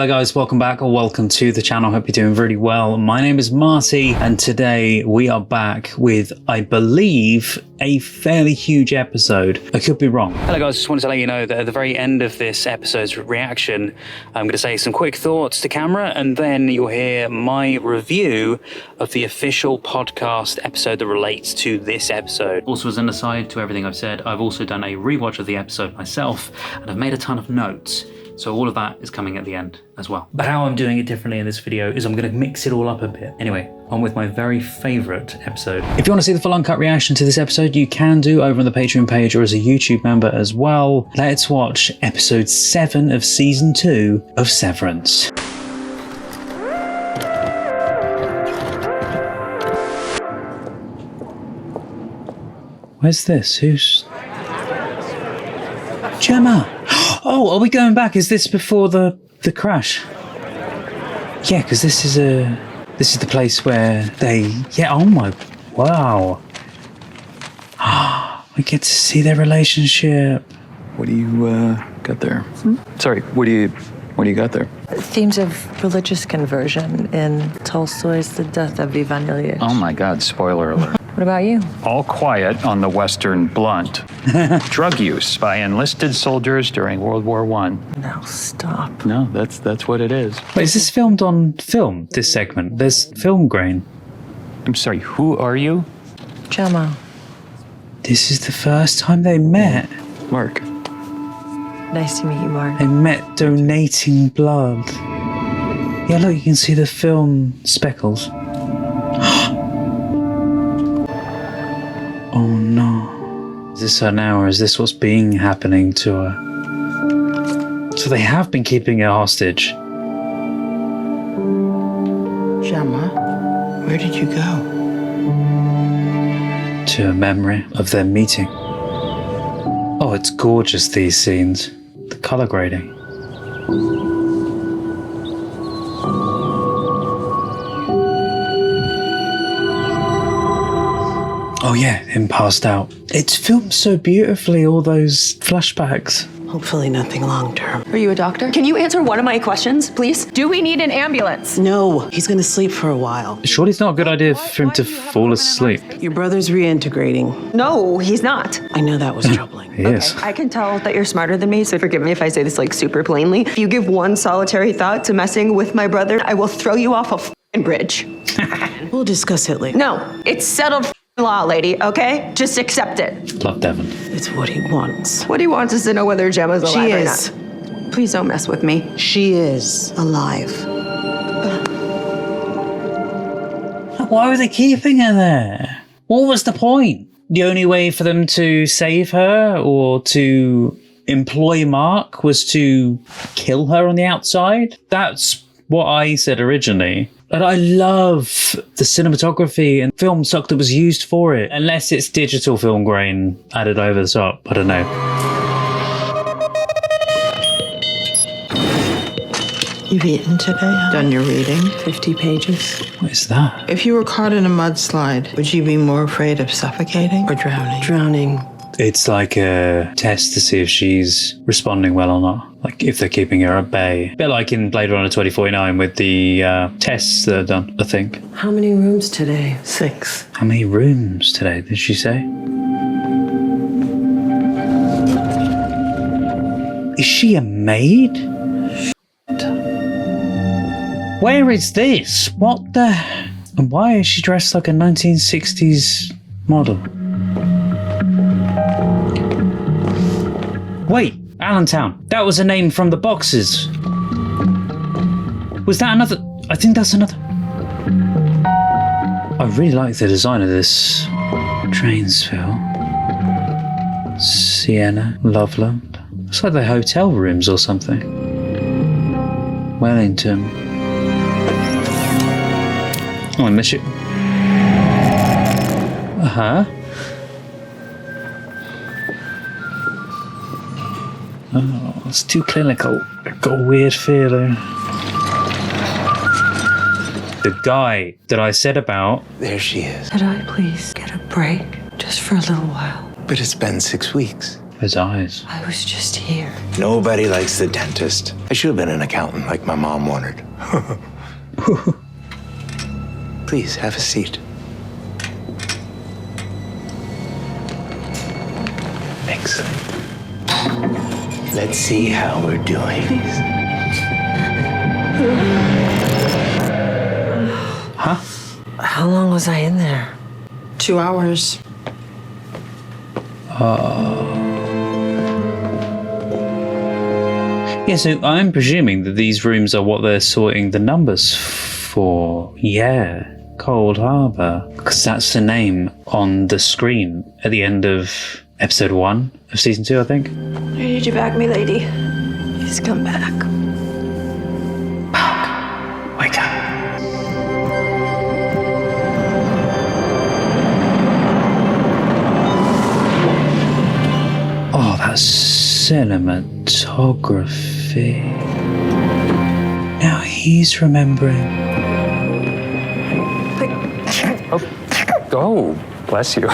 Hello guys, welcome back or welcome to the channel. Hope you're doing really well. My name is Marty and today we are back with, I believe, a fairly huge episode. I could be wrong. Hello guys, just wanted to let you know that at the very end of this episode's reaction, I'm going to say some quick thoughts to camera and then you'll hear my review of the official podcast episode that relates to this episode. Also, as an aside to everything I've said, I've also done a rewatch of the episode myself and I've made a ton of notes. So all of that is coming at the end as well. But how I'm doing it differently in this video is I'm going to mix it all up a bit. Anyway, on with my very favourite episode. If you want to see the full uncut reaction to this episode, you can do over on the Patreon page or as a YouTube member as well. Let's watch episode 7 of season 2 of Severance. Where's this? Who's... Gemma! Oh, are we going back? Is this before the crash? Yeah, because this is the place where they... Yeah, oh my... Wow. We get to see their relationship. What do you got there? Sorry, what do you got there? Themes of religious conversion in Tolstoy's The Death of Ivan Ilyich. Oh my God, spoiler alert. What about you? All quiet on the Western Blunt. Drug use by enlisted soldiers during World War I. No, stop. No, that's what it is. Wait, is this filmed on film, this segment? There's film grain. I'm sorry, who are you? Gemma. This is the first time they met. Mark. Nice to meet you, Mark. They met donating blood. Yeah, look, you can see the film speckles. Oh no. Is this her now, or is this what's happening to her? So they have been keeping her hostage. Gemma, where did you go? To a memory of their meeting. Oh, it's gorgeous, these scenes. The colour grading. Oh yeah, him passed out. It's filmed so beautifully, all those flashbacks. Hopefully nothing long-term. Are you a doctor? Can you answer one of my questions, please? Do we need an ambulance? No, he's gonna sleep for a while. Surely it's not a good idea for him to fall asleep. Your brother's reintegrating. No, he's not. I know that was troubling. He is. I can tell that you're smarter than me, so forgive me if I say this like super plainly. If you give one solitary thought to messing with my brother, I will throw you off a f***ing bridge. We'll discuss it later. No, it's settled law, lady, okay? Just accept it. Love Devon. It's what he wants. What he wants is to know whether Gemma's alive She or is. not. Please don't mess with me. She is alive. Why were they keeping her there? What was the point? The only way for them to save her or to employ Mark was to kill her on the outside? That's what I said originally. And I love the cinematography and film stock that was used for it. Unless it's digital film grain added over the top. I don't know. You've eaten today? Done your reading? 50 pages? What is that? If you were caught in a mudslide, would you be more afraid of suffocating or drowning? Drowning. It's like a test to see if she's responding well or not. Like if they're keeping her at bay. A bit like in Blade Runner 2049 with the tests that are done, I think. How many rooms today? 6. How many rooms today, did she say? Is she a maid? Where is this? What the... And why is she dressed like a 1960s model? Wait, Allentown. That was a name from the boxes. Was that another? I think that's another. I really like the design of this. Trainsville. Sienna. Loveland. It's like the hotel rooms or something. Wellington. Oh, I miss you. Uh-huh. Oh, it's too clinical. I've got a weird feeling. The guy that I said about... There she is. Could I please get a break just for a little while? But it's been 6 weeks. His eyes. I was just here. Nobody likes the dentist. I should have been an accountant like my mom wanted. Please, have a seat. Excellent. Let's see how we're doing. Huh? How long was I in there? 2 hours. Yeah, so I'm presuming that these rooms are what they're sorting the numbers for. Yeah, Cold Harbor. Because that's the name on the screen at the end of episode 1 of season 2, I think. I need you back, me lady. Please come back. Wake up. Oh, that's cinematography. Now he's remembering. Oh, bless you.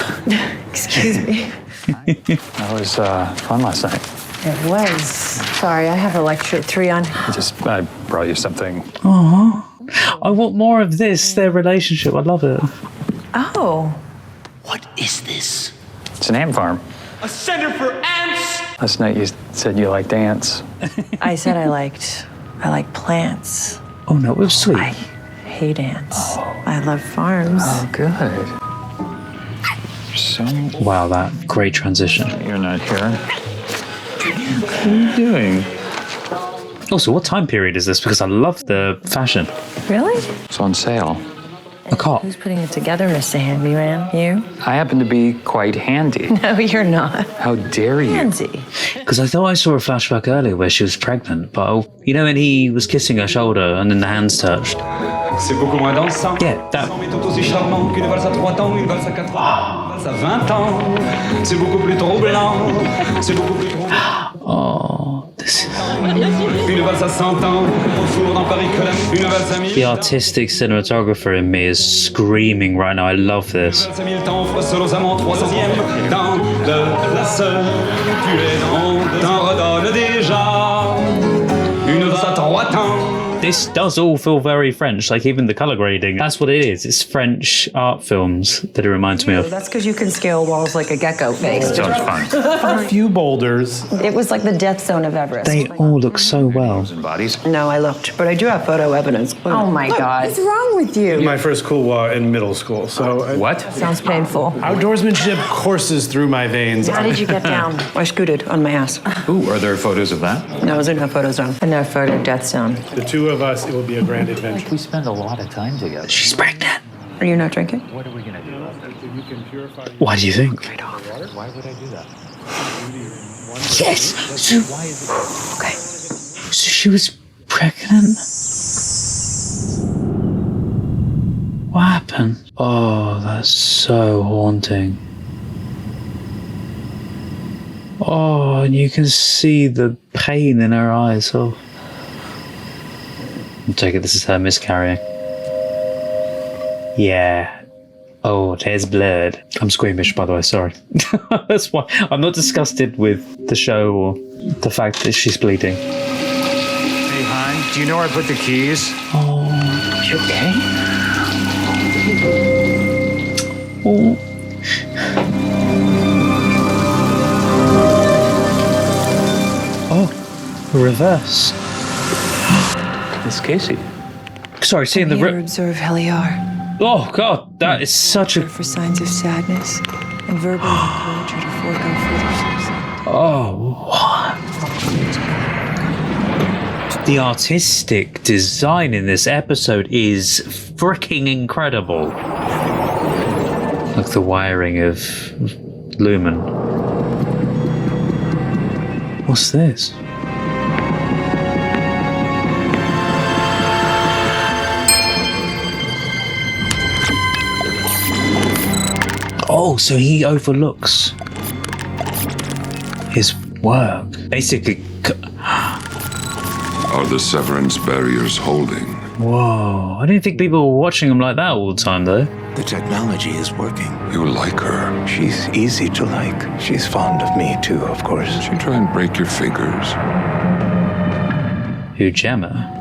Excuse me. That was fun last night. It was. Sorry, I have a lecture at 3 on. I brought you something. Aww. I want more of this, their relationship. I love it. Oh. What is this? It's an ant farm. A center for ants! Last night you said you liked ants. I said I like plants. Oh no, it was sweet. I hate ants. I love farms. Oh, good. So Wow, that great transition. you're not here. What are you doing? Also, what time period is this? Because I love the fashion. Really? It's on sale. A cop. Who's putting it together, Mr. Handyman? You? I happen to be quite handy. No, you're not. How dare you? Handsy. Because I thought I saw a flashback earlier where she was pregnant, but you know when he was kissing her shoulder and then the hands touched? C'est beaucoup moins dansant. Yeah, that. Mais tout aussi charmant qu'une valse à 3 temps, une valse à 4 ans, une valse à 20 ans. C'est beaucoup plus troublant. C'est beaucoup plus troublant. Oh, this is... Une valse à 100 ans, au four dans Paris que une valse à 1000 The artistic cinematographer in me is screaming right now. I love this. Valse à 1000 temps, offre seul aux amants 300e dans le place. Tu es dans, t'en redonne déjà. Une valse à 3 temps. This does all feel very French, like even the color grading. That's what it is. It's French art films that it reminds me of. That's because you can scale walls like a gecko face. Sounds fun. A few boulders. It was like the death zone of Everest. They all look so well. And bodies. No, I looked, but I do have photo evidence. Oh my God. What's wrong with you? My first couloir in middle school. So What? Sounds painful. outdoorsmanship courses through my veins. How did you get down? I scooted on my ass. Ooh, are there photos of that? No, there's no photo zone. No photo death zone. The two of us, it will be a grand adventure. We spend a lot of time together. She's pregnant. Are you not drinking? What are we gonna do? Why do you think? Why would I do that? Yes. So, Why is it? Okay. so she was pregnant. What happened? Oh, that's so haunting. Oh, and you can see the pain in her eyes. Oh. I take it this is her miscarrying. Yeah. Oh, there's blood. I'm squeamish, by the way, sorry. That's why I'm not disgusted with the show or the fact that she's bleeding. Hey, hon, do you know where I put the keys? Oh, You okay? oh. Oh, reverse. It's Casey. Sorry, seeing the Here observe Heliar Oh God, that is such a. for signs of sadness and verbally encourage her to forego further suicide. Oh, what? The artistic design in this episode is freaking incredible. Like the wiring of Lumen. What's this? Oh, so he overlooks his work. Basically, Are the Severance barriers holding? whoa. I didn't think people were watching him like that all the time, though. The technology is working. You like her. She's easy to like. She's fond of me too, of course. She try and break your fingers. Who, Gemma?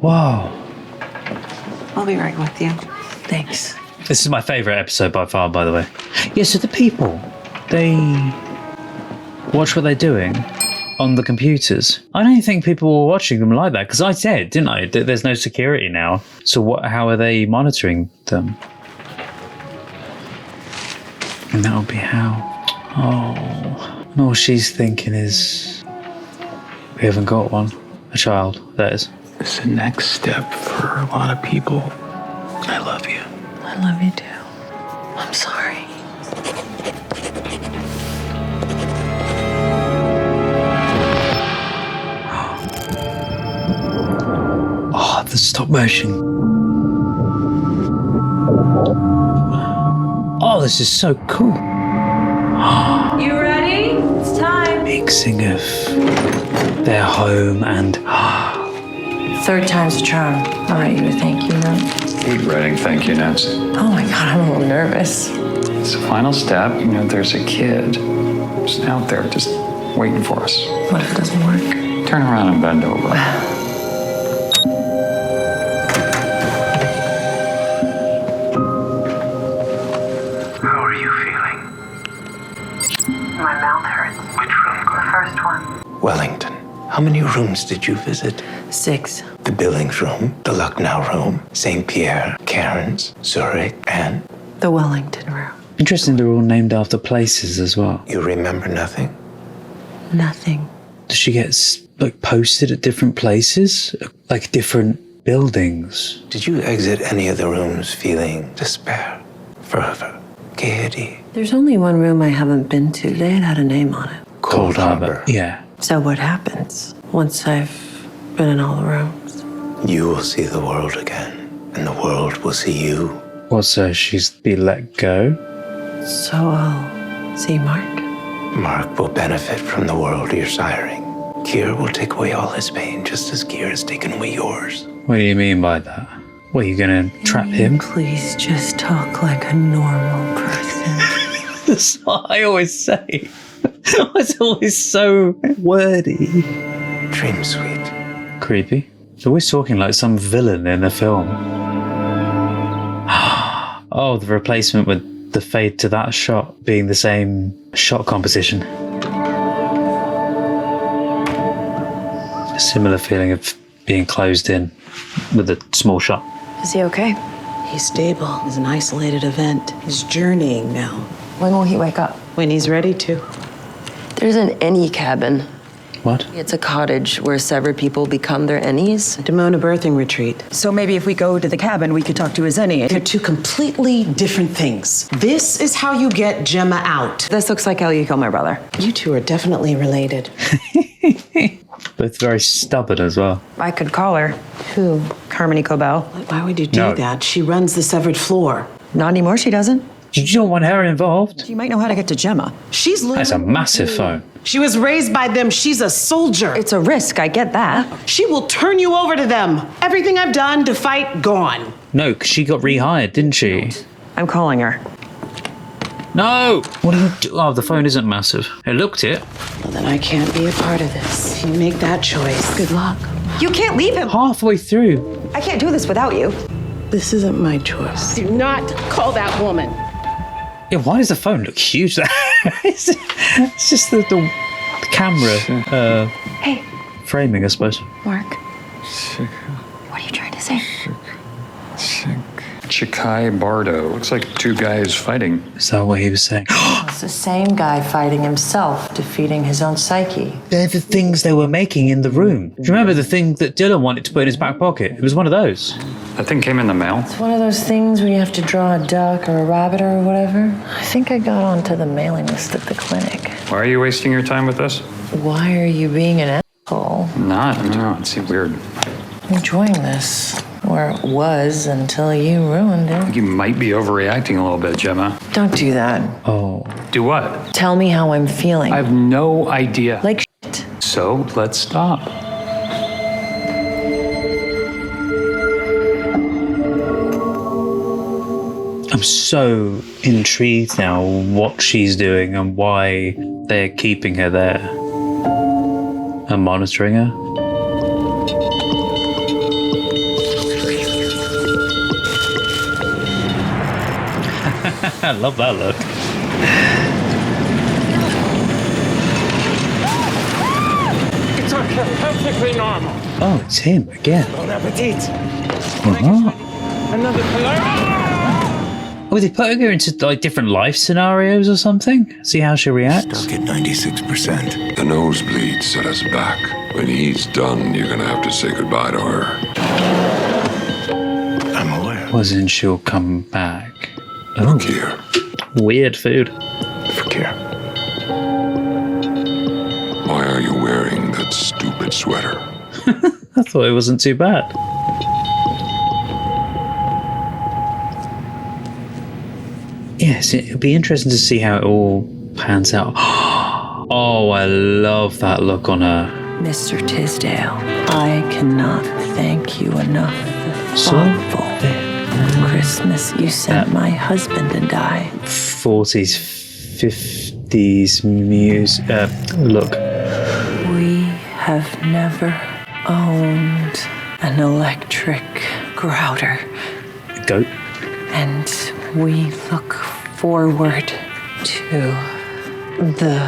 Whoa. I'll be right with you. Thanks. This is my favourite episode by far, by the way. Yeah, so the people, they watch what they're doing on the computers. I don't think people were watching them like that, because I said, didn't I, that there's no security now. So how are they monitoring them? And that would be how. Oh. And all she's thinking is, we haven't got one. A child, that is. It's the next step for a lot of people. I love you. I love you too. I'm sorry. Oh, the stop motion. Oh, this is so cool. You ready? It's time. Mixing of their home and Third time's a charm. All right, you a thank you note? Hate writing thank you notes. Oh my God, I'm a little nervous. It's the final step. You know, there's a kid just out there just waiting for us. What if it doesn't work? Turn around and bend over. How are you feeling? My mouth hurts. Which room? The first one. Wellington. How many rooms did you visit? 6. The Billings room, the Lucknow room, St. Pierre, Cairns, Zurich, and The Wellington room. interesting. They're all named after places as well. you remember nothing? Nothing. Does she get like posted at different places, like different buildings? Did you exit any of the rooms feeling despair, fervor, gaiety? There's only one room I haven't been to. They had a name on it. Cold Harbor. Yeah. So what happens once I've been in all the rooms? You will see the world again, and the world will see you. What, so she's be let go? So I'll see Mark? Mark will benefit from the world you're siring. Kier will take away all his pain, just as Kier has taken away yours. What do you mean by that? What, are you gonna trap him? Please just talk like a normal person. That's what I always say. I was always so wordy. Dream sweet. Creepy. He's always talking like some villain in a film. Oh, the replacement with the fade to that shot being the same shot composition. A similar feeling of being closed in with a small shot. Is he okay? He's stable. It's an isolated event. He's journeying now. When will he wake up? When he's ready to. There's an any cabin. What? It's a cottage where severed people become their any's. A Demona birthing retreat. So maybe if we go to the cabin, we could talk to his any. They're two completely different things. This is how you get Gemma out. This looks like how you kill my brother. You two are definitely related. Both very stubborn as well. I could call her. Who? Harmony Cobell. Why would you do No. that? She runs the severed floor. Not anymore, she doesn't. You don't want her involved. She might know how to get to Gemma. She's That's a massive phone. She was raised by them. She's a soldier. It's a risk, I get that. She will turn you over to them. Everything I've done to fight, gone. No, because she got rehired, didn't she? I'm calling her. No! What do you do? Oh, the phone isn't massive. It looked it. Well, then I can't be a part of this. You make that choice. Good luck. You can't leave him. Halfway through. I can't do this without you. This isn't my choice. Do not call that woman. Yeah, why does the phone look huge? it's just the camera Hey, framing, I suppose. Mark. What are you trying to say? Chikhai Bardo. Looks like two guys fighting. Is that what he was saying? It's the same guy fighting himself, defeating his own psyche. They're the things they were making in the room. Do you remember the thing that Dylan wanted to put in his back pocket? It was one of those. That thing came in the mail. It's one of those things where you have to draw a duck or a rabbit or whatever. I think I got onto the mailing list at the clinic. Why are you wasting your time with this? Why are you being an asshole? No, it seems weird. I'm enjoying this. Or it was until you ruined it. You might be overreacting a little bit, Gemma. Don't do that. Oh. Do what? Tell me how I'm feeling. I have no idea. Like shit. So let's stop. I'm so intrigued now what she's doing and why they're keeping her there and monitoring her. I love that look. It's perfectly normal. Oh, it's him again. Bon appetit. What? Another cologne. Oh, they put her into like different life scenarios or something? See how she reacts? Stuck at 96%. The nosebleed set us back. When he's done, you're gonna have to say goodbye to her. I'm aware. Wasn't she'll come back? Oh, Look here. weird food. Fakir. Why are you wearing that stupid sweater? I thought it wasn't too bad. Yes, it'll be interesting to see how it all pans out. Oh, I love that look on her. Mr. Tisdale, I cannot thank you enough for the So? thoughtful Christmas you sent my husband and I. 40s, 50s muse. Look. We have never owned an electric grouter. Goat. And we look forward to the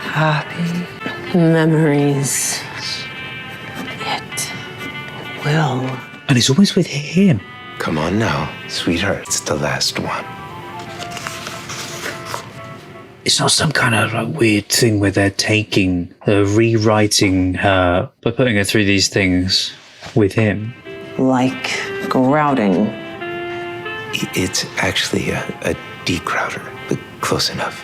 happy memories it will. And it's always with him. Come on now, sweetheart. It's the last one. It's not some kind of like weird thing where they're rewriting her by putting her through these things with him. Like grouting. It's actually a decrouter, but close enough.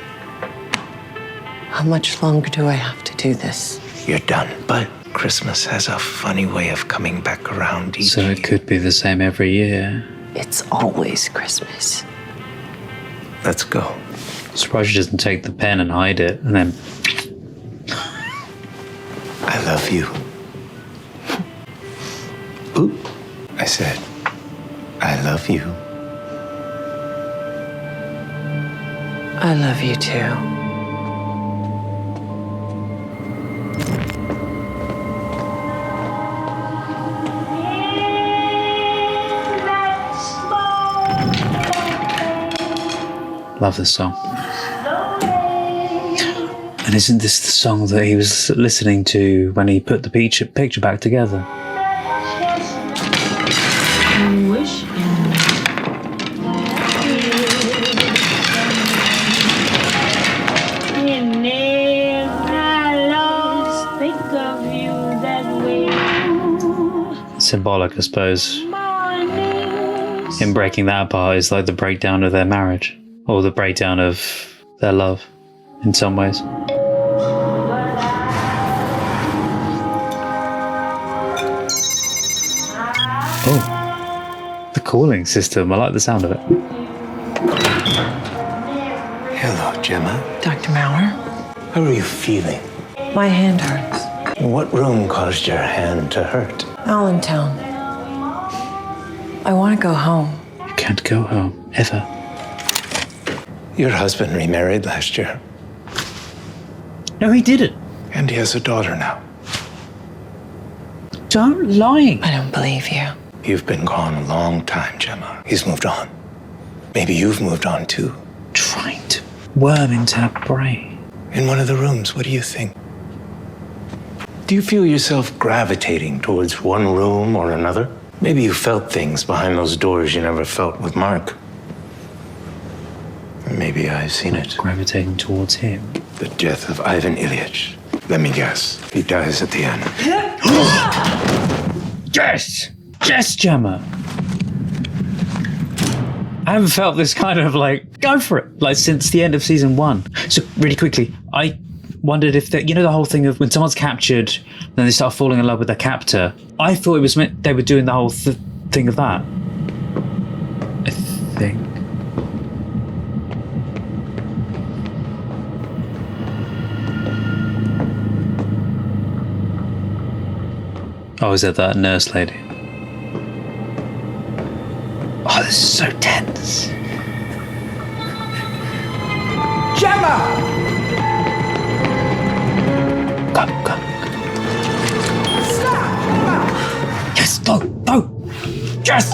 How much longer do I have to do this? You're done. But Christmas has a funny way of coming back around each So it could be the same every year. It's always Christmas. Let's go. Surprised she doesn't take the pen and hide it and then... I love you. Oop. I said, I love you. I love you too. Love this song. And isn't this the song that he was listening to when he put the picture back together? Symbolic, I suppose. Him breaking that apart is like the breakdown of their marriage, or the breakdown of their love, in some ways. Oh, the calling system. I like the sound of it. Hello, Gemma. Dr. Maurer, How are you feeling? my hand hurts. What room caused your hand to hurt? Allentown. I want to go home. You can't go home, ever. Your husband remarried last year. No, he didn't. And he has a daughter now. Don't lie. I don't believe you. You've been gone a long time, Gemma. He's moved on. Maybe you've moved on too. Trying to worm into her brain. In one of the rooms, what do you think? Do you feel yourself gravitating towards one room or another? Maybe you felt things behind those doors you never felt with Mark. Or maybe I've seen it. Gravitating towards him. The death of Ivan Ilyich. Let me guess. He dies at the end. Yes! Yes, Gemma! I haven't felt this kind of like, go for it, like since the end of season 1. So really quickly, I wondered if you know the whole thing of when someone's captured, then they start falling in love with their captor. I thought it was meant they were doing the whole thing of that. I think. Oh, is that nurse lady? Oh, this is so tense. Go, go. Yes, go, go. Yes.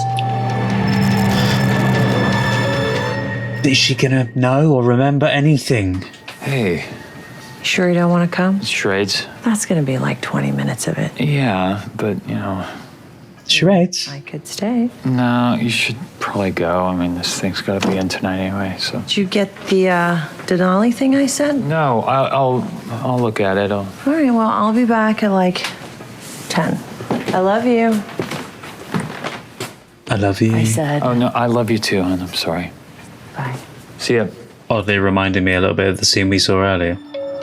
Is she gonna know or remember anything? Hey, Sure you don't want to come? charades. That's going to be like 20 minutes of it. Yeah, but, you know... Charades? I could stay. No, you should probably go. I mean, this thing's got to be in tonight anyway, so... Did you get the Denali thing I sent? No, I'll look at it. All right, well, I'll be back at like 10. I love you. I love you. I said. Oh, no, I love you too, hon. I'm sorry. Bye. See ya. Oddly reminded me a little bit of the scene we saw earlier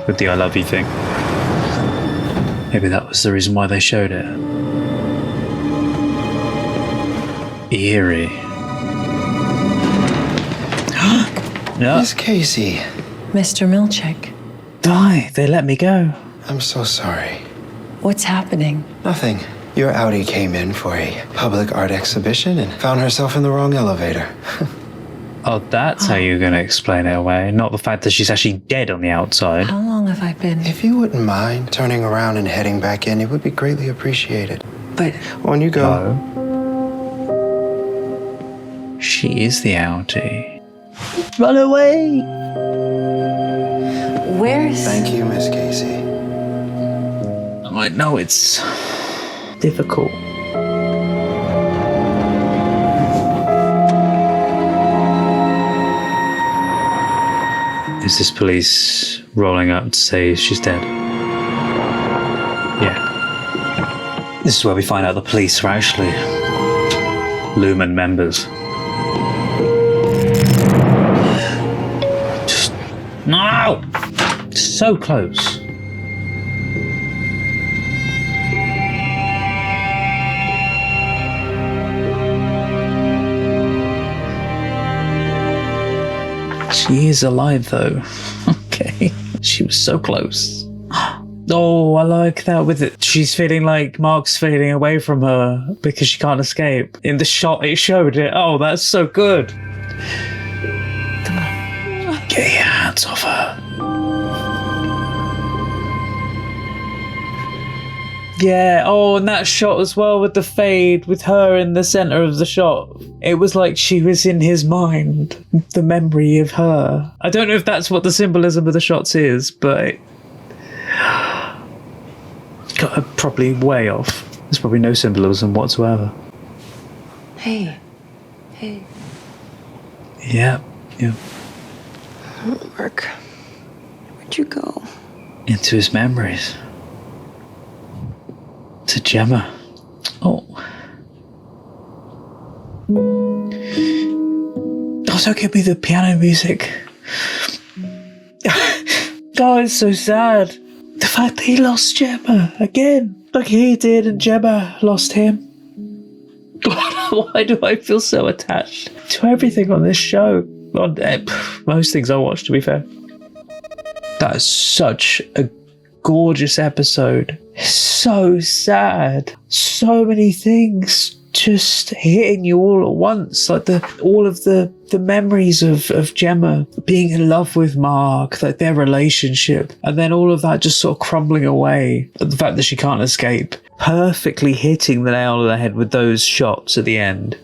with the I love you thing. Maybe that was the reason why they showed it. Eerie. No. Miss Casey. Mr. Milchick. Die. They let me go. I'm so sorry. What's happening? Nothing. Your Audi came in for a public art exhibition and found herself in the wrong elevator. Oh, that's how you're going to explain it away. Not the fact that she's actually dead on the outside. How long have I been? If you wouldn't mind turning around and heading back in, it would be greatly appreciated. But... On you go. No. She is the Audi. Run away! Where's... Thank you, Miss Casey. I know it's difficult. Is this police rolling up to say she's dead? Yeah. This is where we find out the police are actually Lumon members. Just... No! So close. She is alive though. Okay. She was so close. Oh, I like that with it. She's feeling like Mark's fading away from her because she can't escape. In the shot it showed it. Oh, that's so good. Come on. Get your hands off her. Yeah, oh, and that shot as well with the fade, with her in the center of the shot. It was like she was in his mind, the memory of her. I don't know if that's what the symbolism of the shots is, but it got her probably way off. There's probably no symbolism whatsoever. Hey. Hey. Yeah, yeah. Mark, where'd you go? Into his memories. To Gemma. Oh. Also give me the piano music. Oh, it's so sad. The fact that he lost Gemma again. Like he did and Gemma lost him. Why do I feel so attached to everything on this show? On most things I watch, to be fair. That is such a gorgeous episode. So sad. So many things just hitting you all at once. Like all of the memories of Gemma being in love with Mark, like their relationship, and then all of that just sort of crumbling away. The fact that she can't escape. Perfectly hitting the nail on the head with those shots at the end.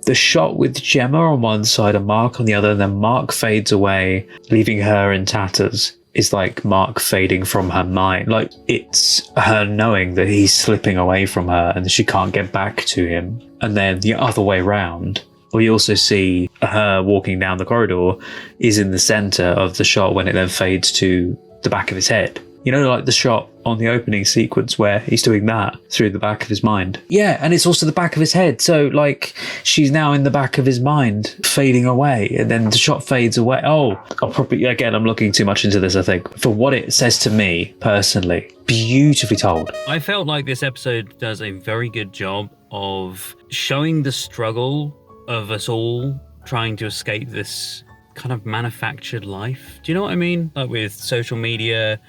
The shot with Gemma on one side and Mark on the other, and then Mark fades away, leaving her in tatters. Is like Mark fading from her mind. Like it's her knowing that he's slipping away from her and she can't get back to him. And then the other way round, we also see her walking down the corridor is in the center of the shot when it then fades to the back of his head. You know, like the shot on the opening sequence where he's doing that through the back of his mind. Yeah, and it's also the back of his head. So, like, she's now in the back of his mind, fading away, and then the shot fades away. Oh, I'll probably, again, I'm looking too much into this, I think. For what it says to me, personally, beautifully told. I felt like this episode does a very good job of showing the struggle of us all trying to escape this kind of manufactured life. Do you know what I mean? Like with social media,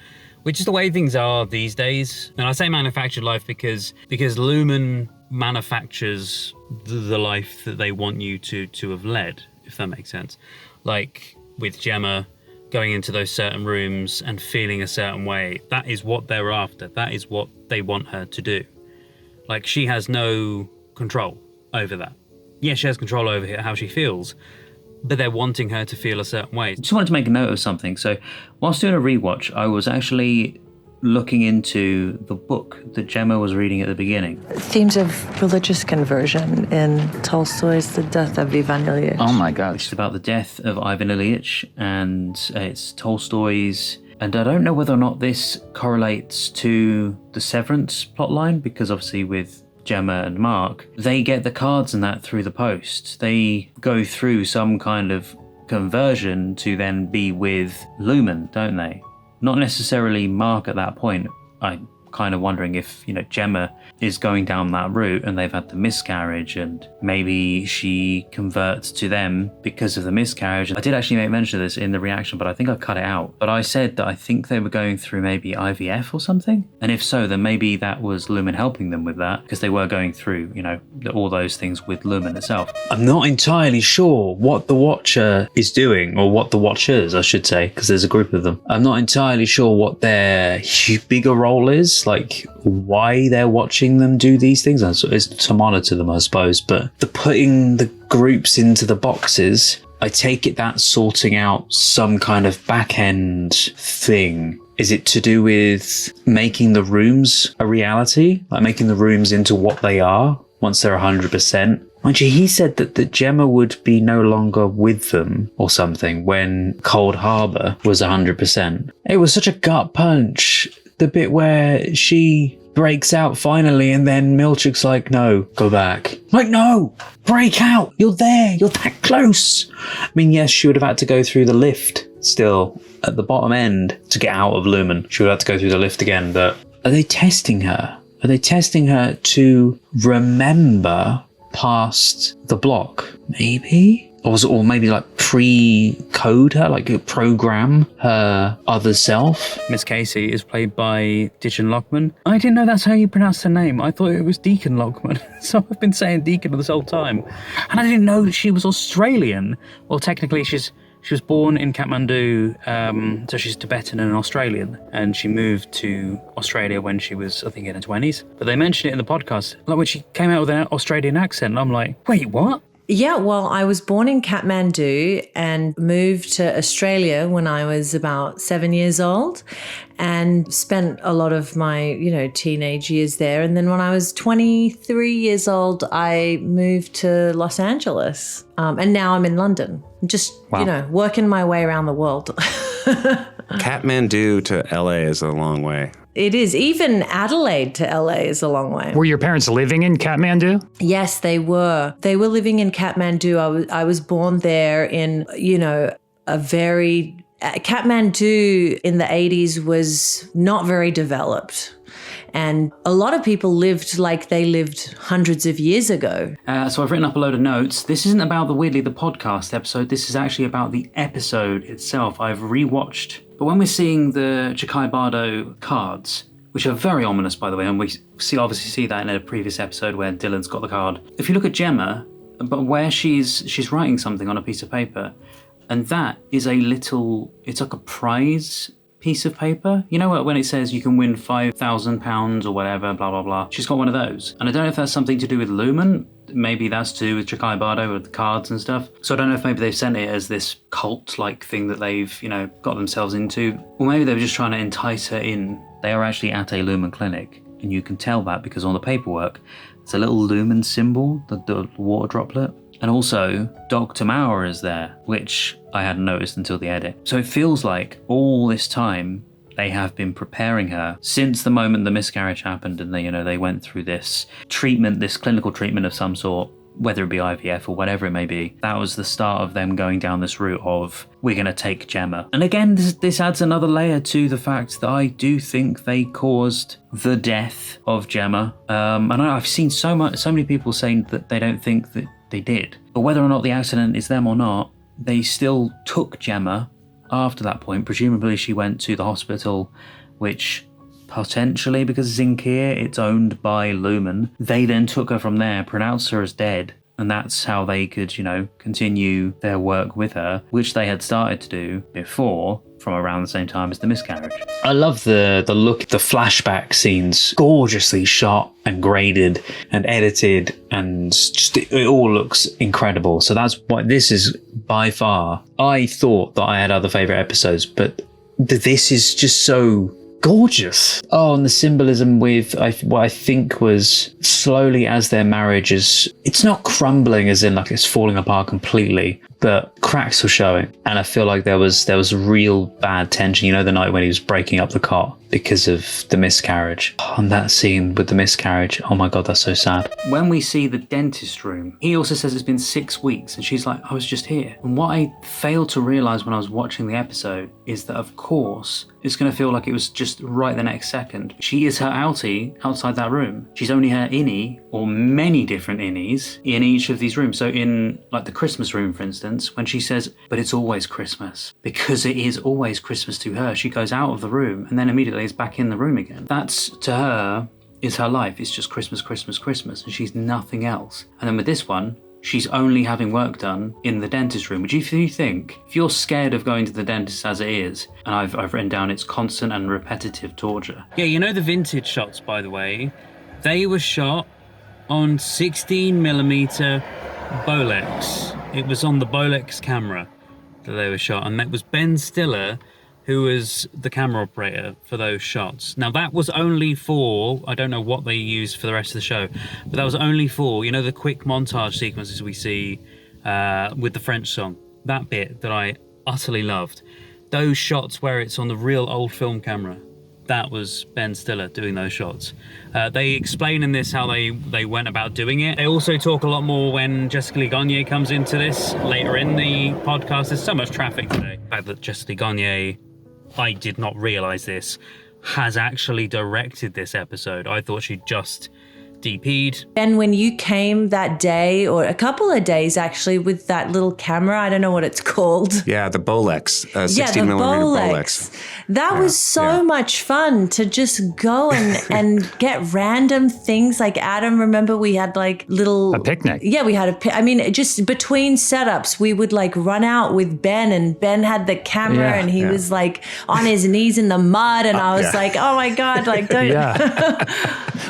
which is the way things are these days. And I say manufactured life because Lumon manufactures the life that they want you to have led, if that makes sense. Like with Gemma, going into those certain rooms and feeling a certain way. That is what they're after. That is what they want her to do. Like, she has no control over that. Yes, she has control over how she feels, but they're wanting her to feel a certain way. Just wanted to make a note of something. So whilst doing a rewatch, I was actually looking into the book that Gemma was reading at the beginning. Themes of religious conversion in Tolstoy's The Death of Ivan Ilyich. Oh my God. It's about the death of Ivan Ilyich, and it's Tolstoy's. And I don't know whether or not this correlates to the Severance plotline, because obviously with Gemma and Mark, they get the cards and that through the post. They go through some kind of conversion to then be with Lumon, don't they? Not necessarily Mark at that point. I'm kind of wondering if, Gemma is going down that route and they've had the miscarriage and maybe she converts to them because of the miscarriage. I did actually make mention of this in the reaction, but I think I cut it out. But I said that I think they were going through maybe IVF or something. And if so, then maybe that was Lumon helping them with that, because they were going through, all those things with Lumon itself. I'm not entirely sure what the Watcher is doing, or what the Watchers, I should say, because there's a group of them. I'm not entirely sure what their bigger role is, like why they're watching them do these things. It's some honor to them, I suppose, but the putting the groups into the boxes, I take it that's sorting out some kind of back end thing. Is it to do with making the rooms a reality? Like making the rooms into what they are once they're 100%? Mind you, he said that Gemma would be no longer with them or something when Cold Harbor was 100%. It was such a gut punch. The bit where she breaks out finally and then Milchik's like, no, go back. Like, no, break out. You're there. You're that close. I mean, yes, she would have had to go through the lift still at the bottom end to get out of Lumon. She would have to go through the lift again. But are they testing her? Are they testing her to remember past the block? Maybe? Or maybe like pre-code her, like program her other self. Miss Casey is played by Deacon Lockman. I didn't know that's how you pronounce her name. I thought it was Deacon Lockman. So I've been saying Deacon this whole time. And I didn't know that she was Australian. Well, technically she was born in Kathmandu, so she's Tibetan and Australian. And she moved to Australia when she was, I think, in her 20s. But they mentioned it in the podcast, like when she came out with an Australian accent. And I'm like, wait, what? Yeah, well, I was born in Kathmandu and moved to Australia when I was about 7 years old and spent a lot of my, teenage years there. And then when I was 23 years old, I moved to Los Angeles. And now I'm in London, just, working my way around the world. Kathmandu to LA is a long way. It is. Even Adelaide to LA is a long way. Were your parents living in Kathmandu? Yes, they were. They were living in Kathmandu. I was born there in, a very... Kathmandu in the 80s was not very developed. And a lot of people lived like they lived hundreds of years ago. So I've written up a load of notes. This isn't about the podcast episode. This is actually about the episode itself. I've rewatched. But when we're seeing the Chikhai Bardo cards, which are very ominous, by the way, and we obviously see that in a previous episode where Dylan's got the card. If you look at Gemma, but where she's writing something on a piece of paper, and that is it's like a prize piece of paper. You know what, when it says you can win £5,000 or whatever, blah, blah, blah. She's got one of those. And I don't know if that's something to do with Lumon. Maybe that's to do with Chikhai Bardo with the cards and stuff. So I don't know if maybe they've sent it as this cult-like thing that they've, got themselves into. Or maybe they were just trying to entice her in. They are actually at a Lumon clinic. And you can tell that because on the paperwork, it's a little Lumon symbol, the water droplet. And also, Dr. Maurer is there, which I hadn't noticed until the edit. So it feels like all this time they have been preparing her since the moment the miscarriage happened, and they went through this treatment, this clinical treatment of some sort, whether it be IVF or whatever it may be. That was the start of them going down this route of, we're going to take Gemma. And again, this adds another layer to the fact that I do think they caused the death of Gemma. And I've seen so many people saying that they don't think that they did. But whether or not the accident is them or not, they still took Gemma after that point. Presumably she went to the hospital, which potentially, because it's in Kia, it's owned by Lumon. They then took her from there, pronounced her as dead, And that's how they could, continue their work with her, which they had started to do before, from around the same time as the miscarriage. I love the look, the flashback scenes, gorgeously shot and graded and edited, and just it all looks incredible. So that's why this is by far, I thought that I had other favorite episodes, but this is just so gorgeous. Oh, and the symbolism with what I think was slowly as their marriage is, it's not crumbling as in like it's falling apart completely, but cracks were showing. And I feel like there was real bad tension, the night when he was breaking up the cot because of the miscarriage. And that scene with the miscarriage, oh my God, that's so sad. When we see the dentist room, he also says it's been 6 weeks, and she's like, I was just here. And what I failed to realize when I was watching the episode is that, of course, it's going to feel like it was just right the next second. She is her outie outside that room. She's only her innie, or many different innies, in each of these rooms. So in like the Christmas room, for instance, when she says, but it's always Christmas, because it is always Christmas to her, she goes out of the room and then immediately is back in the room again. That's, to her, is her life. It's just Christmas, Christmas, Christmas, and she's nothing else. And then with this one, she's only having work done in the dentist room, which if you think, if you're scared of going to the dentist as it is, and I've written down it's constant and repetitive torture. Yeah, the vintage shots, by the way, they were shot on 16mm Bolex. It was on the Bolex camera that they were shot, and that was Ben Stiller who was the camera operator for those shots. Now that was only for, I don't know what they used for the rest of the show, but that was only for, the quick montage sequences we see with the French song. That bit that I utterly loved. Those shots where it's on the real old film camera, that was Ben Stiller doing those shots. They explain in this how they went about doing it. They also talk a lot more when Jessica Lee Gagne comes into this later in the podcast. There's so much traffic today. The fact that Jessica Lee Gagne, I did not realize this, has actually directed this episode. I thought she just DP'd. And when you came that day, or a couple of days actually, with that little camera, I don't know what it's called. Yeah, the Bolex, 16mm Bolex. That was so much fun to just go and get random things. Like Adam, remember we had like a picnic. Yeah, we had just between setups, we would like run out with Ben, and Ben had the camera and he was like on his knees in the mud, and I was like, oh my God, like don't.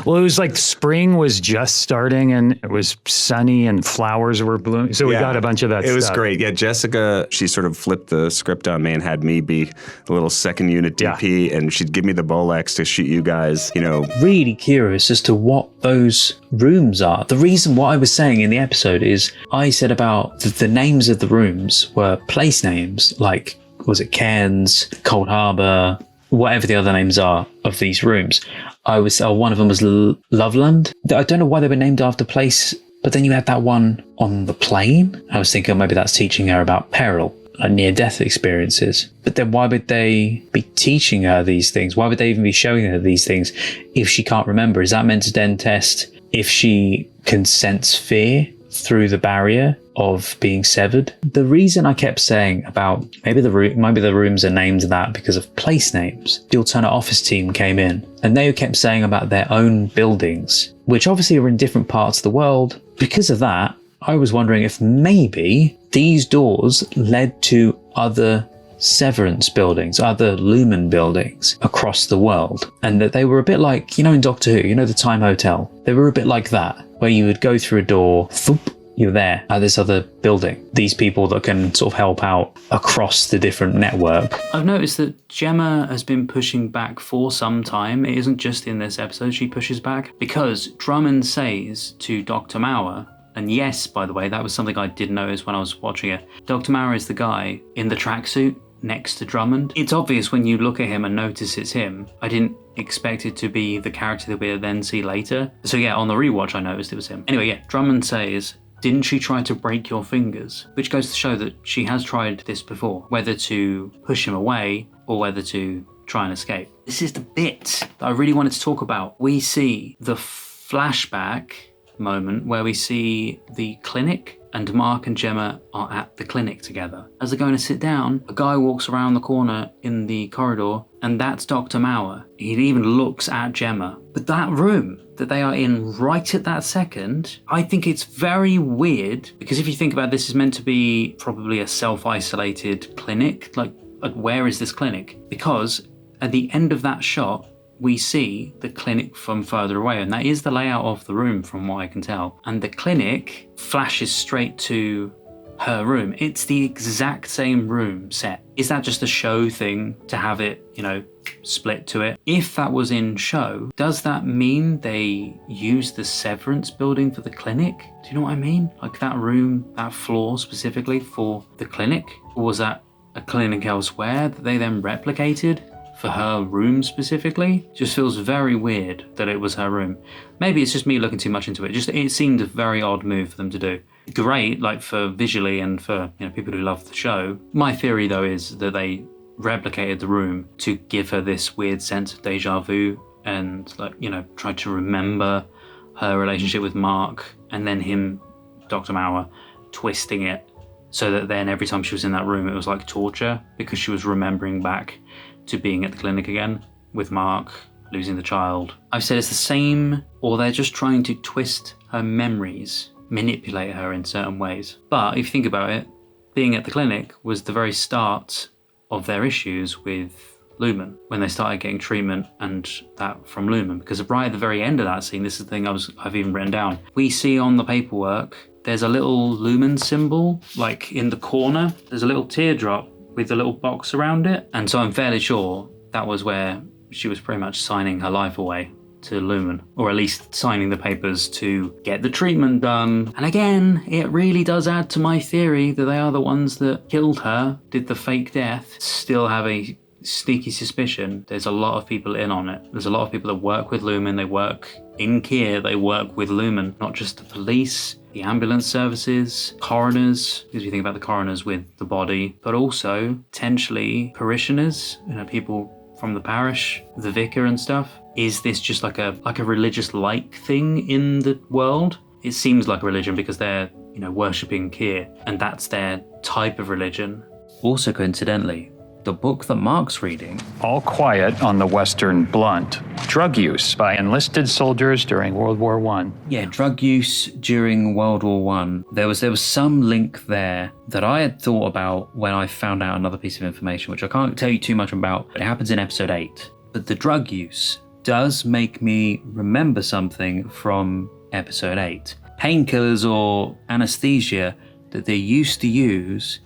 Well, it was like spring was just starting and it was sunny and flowers were blooming. So we got a bunch of that stuff. It was great. Yeah, Jessica, she sort of flipped the script on me and had me be a little second unit DP, and she'd give me the Bolex to shoot you guys, Really curious as to what those rooms are. The reason what I was saying in the episode is I said about the names of the rooms were place names, like, was it Cairns, Cold Harbour, whatever the other names are of these rooms. One of them was Loveland. I don't know why they were named after place, but then you had that one on the plane. I was thinking maybe that's teaching her about peril, like near-death experiences. But then why would they be teaching her these things? Why would they even be showing her these things if she can't remember? Is that meant to then test if she can sense fear through the barrier of being severed? The reason I kept saying about maybe the rooms are named that because of place names, the alternate office team came in and they kept saying about their own buildings, which obviously are in different parts of the world. Because of that, I was wondering if maybe these doors led to other Severance buildings, other Lumon buildings across the world, and that they were a bit like, in Doctor Who, the Time Hotel. They were a bit like that, where you would go through a door, thump, you're there at this other building. These people that can sort of help out across the different network. I've noticed that Gemma has been pushing back for some time. It isn't just in this episode she pushes back, because Drummond says to Dr. Mauer, and yes, by the way, that was something I did notice when I was watching it. Dr. Mauer is the guy in the tracksuit next to Drummond. It's obvious when you look at him and notice it's him. I didn't expect it to be the character that we'll then see later. So yeah, on the rewatch I noticed it was him. Anyway, yeah, Drummond says, didn't she try to break your fingers? Which goes to show that she has tried this before, whether to push him away or whether to try and escape. This is the bit that I really wanted to talk about. We see the flashback moment where we see the clinic and Mark and Gemma are at the clinic together. As they're going to sit down, a guy walks around the corner in the corridor, and that's Dr. Mauer. He even looks at Gemma. But that room that they are in right at that second, I think it's very weird, because if you think about it, this is meant to be probably a self-isolated clinic. Like, where is this clinic? Because at the end of that shot, we see the clinic from further away, and that is the layout of the room from what I can tell. And the clinic flashes straight to her room. It's the exact same room set. Is that just a show thing to have it, split to it? If that was in show, does that mean they used the Severance building for the clinic? Do you know what I mean? Like that room, that floor specifically for the clinic? Or was that a clinic elsewhere that they then replicated for her room specifically? Just feels very weird that it was her room. Maybe it's just me looking too much into it. It seemed a very odd move for them to do. Great, like for visually and for people who love the show. My theory though is that they replicated the room to give her this weird sense of deja vu and try to remember her relationship with Mark, and then him, Dr. Mauer, twisting it so that then every time she was in that room it was like torture because she was remembering back to being at the clinic again with Mark, losing the child. I've said it's the same, or they're just trying to twist her memories, manipulate her in certain ways. But if you think about it, being at the clinic was the very start of their issues with Lumon, when they started getting treatment and that from Lumon. Because right at the very end of that scene, this is the thing I've even written down, we see on the paperwork, there's a little Lumon symbol, like in the corner, there's a little teardrop with a little box around it. And so I'm fairly sure that was where she was pretty much signing her life away to Lumon, or at least signing the papers to get the treatment done. And again, it really does add to my theory that they are the ones that killed her, did the fake death. Still have a sneaky suspicion there's a lot of people in on it. There's a lot of people that work with Lumon, they work in Kier, they work with Lumon, not just the police, the ambulance services, coroners, because you think about the coroners with the body, but also potentially parishioners, people from the parish, the vicar and stuff. Is this just like a religious-like thing in the world? It seems like a religion because they're, worshipping Kier, and that's their type of religion. Also coincidentally, the book that Mark's reading, All Quiet on the Western Blunt, Drug Use by Enlisted Soldiers During World War I. Yeah, drug use during World War I. There was some link there that I had thought about when I found out another piece of information, which I can't tell you too much about, but it happens in episode 8. But the drug use does make me remember something from episode 8. Painkillers or anesthesia that they used to use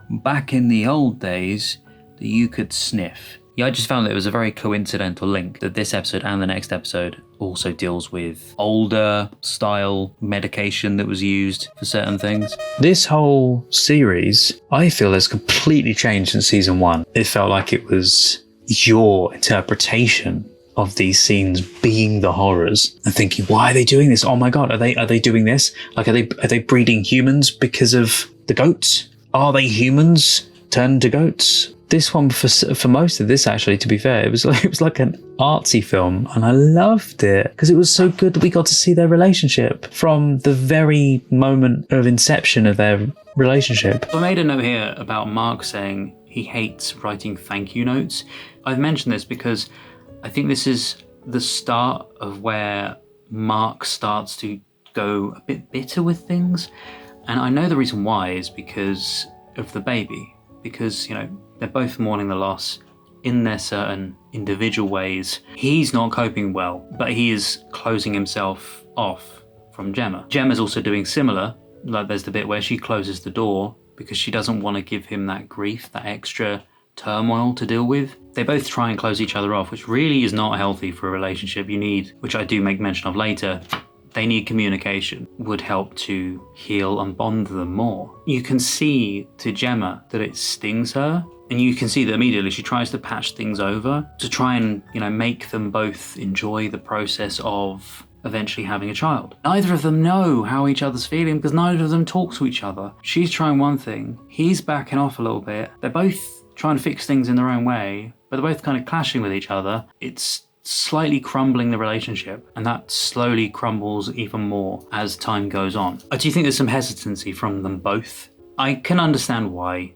back in the old days that you could sniff. Yeah, I just found that it was a very coincidental link that this episode and the next episode also deals with older style medication that was used for certain things. This whole series, I feel, has completely changed since season 1. It felt like it was your interpretation of these scenes being the horrors and thinking, why are they doing this? Oh my God, are they doing this? Like, are they breeding humans because of the goats? Are they humans turned to goats? This one, for most of this, actually, to be fair, it was like an artsy film, and I loved it because it was so good that we got to see their relationship from the very moment of inception of their relationship. I made a note here about Mark saying he hates writing thank you notes. I've mentioned this because I think this is the start of where Mark starts to go a bit bitter with things, and I know the reason why is because of the baby. Because, they're both mourning the loss in their certain individual ways. He's not coping well, but he is closing himself off from Gemma. Gemma's also doing similar. Like, there's the bit where she closes the door because she doesn't want to give him that grief, that extra turmoil to deal with. They both try and close each other off, which really is not healthy for a relationship. You need, which I do make mention of later, they need communication, would help to heal and bond them more. You can see to Gemma that it stings her, and you can see that immediately she tries to patch things over to try and, make them both enjoy the process of eventually having a child. Neither of them know how each other's feeling because neither of them talk to each other. She's trying one thing, he's backing off a little bit. They're both trying to fix things in their own way, but they're both kind of clashing with each other. It's slightly crumbling the relationship, and that slowly crumbles even more as time goes on. Do you think there's some hesitancy from them both? I can understand why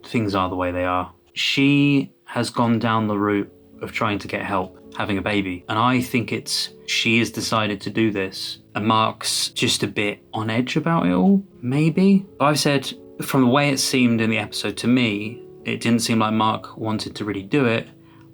things are the way they are. She has gone down the route of trying to get help, having a baby, and I think she has decided to do this, and Mark's just a bit on edge about it all, maybe. But I've said, from the way it seemed in the episode to me, it didn't seem like Mark wanted to really do it,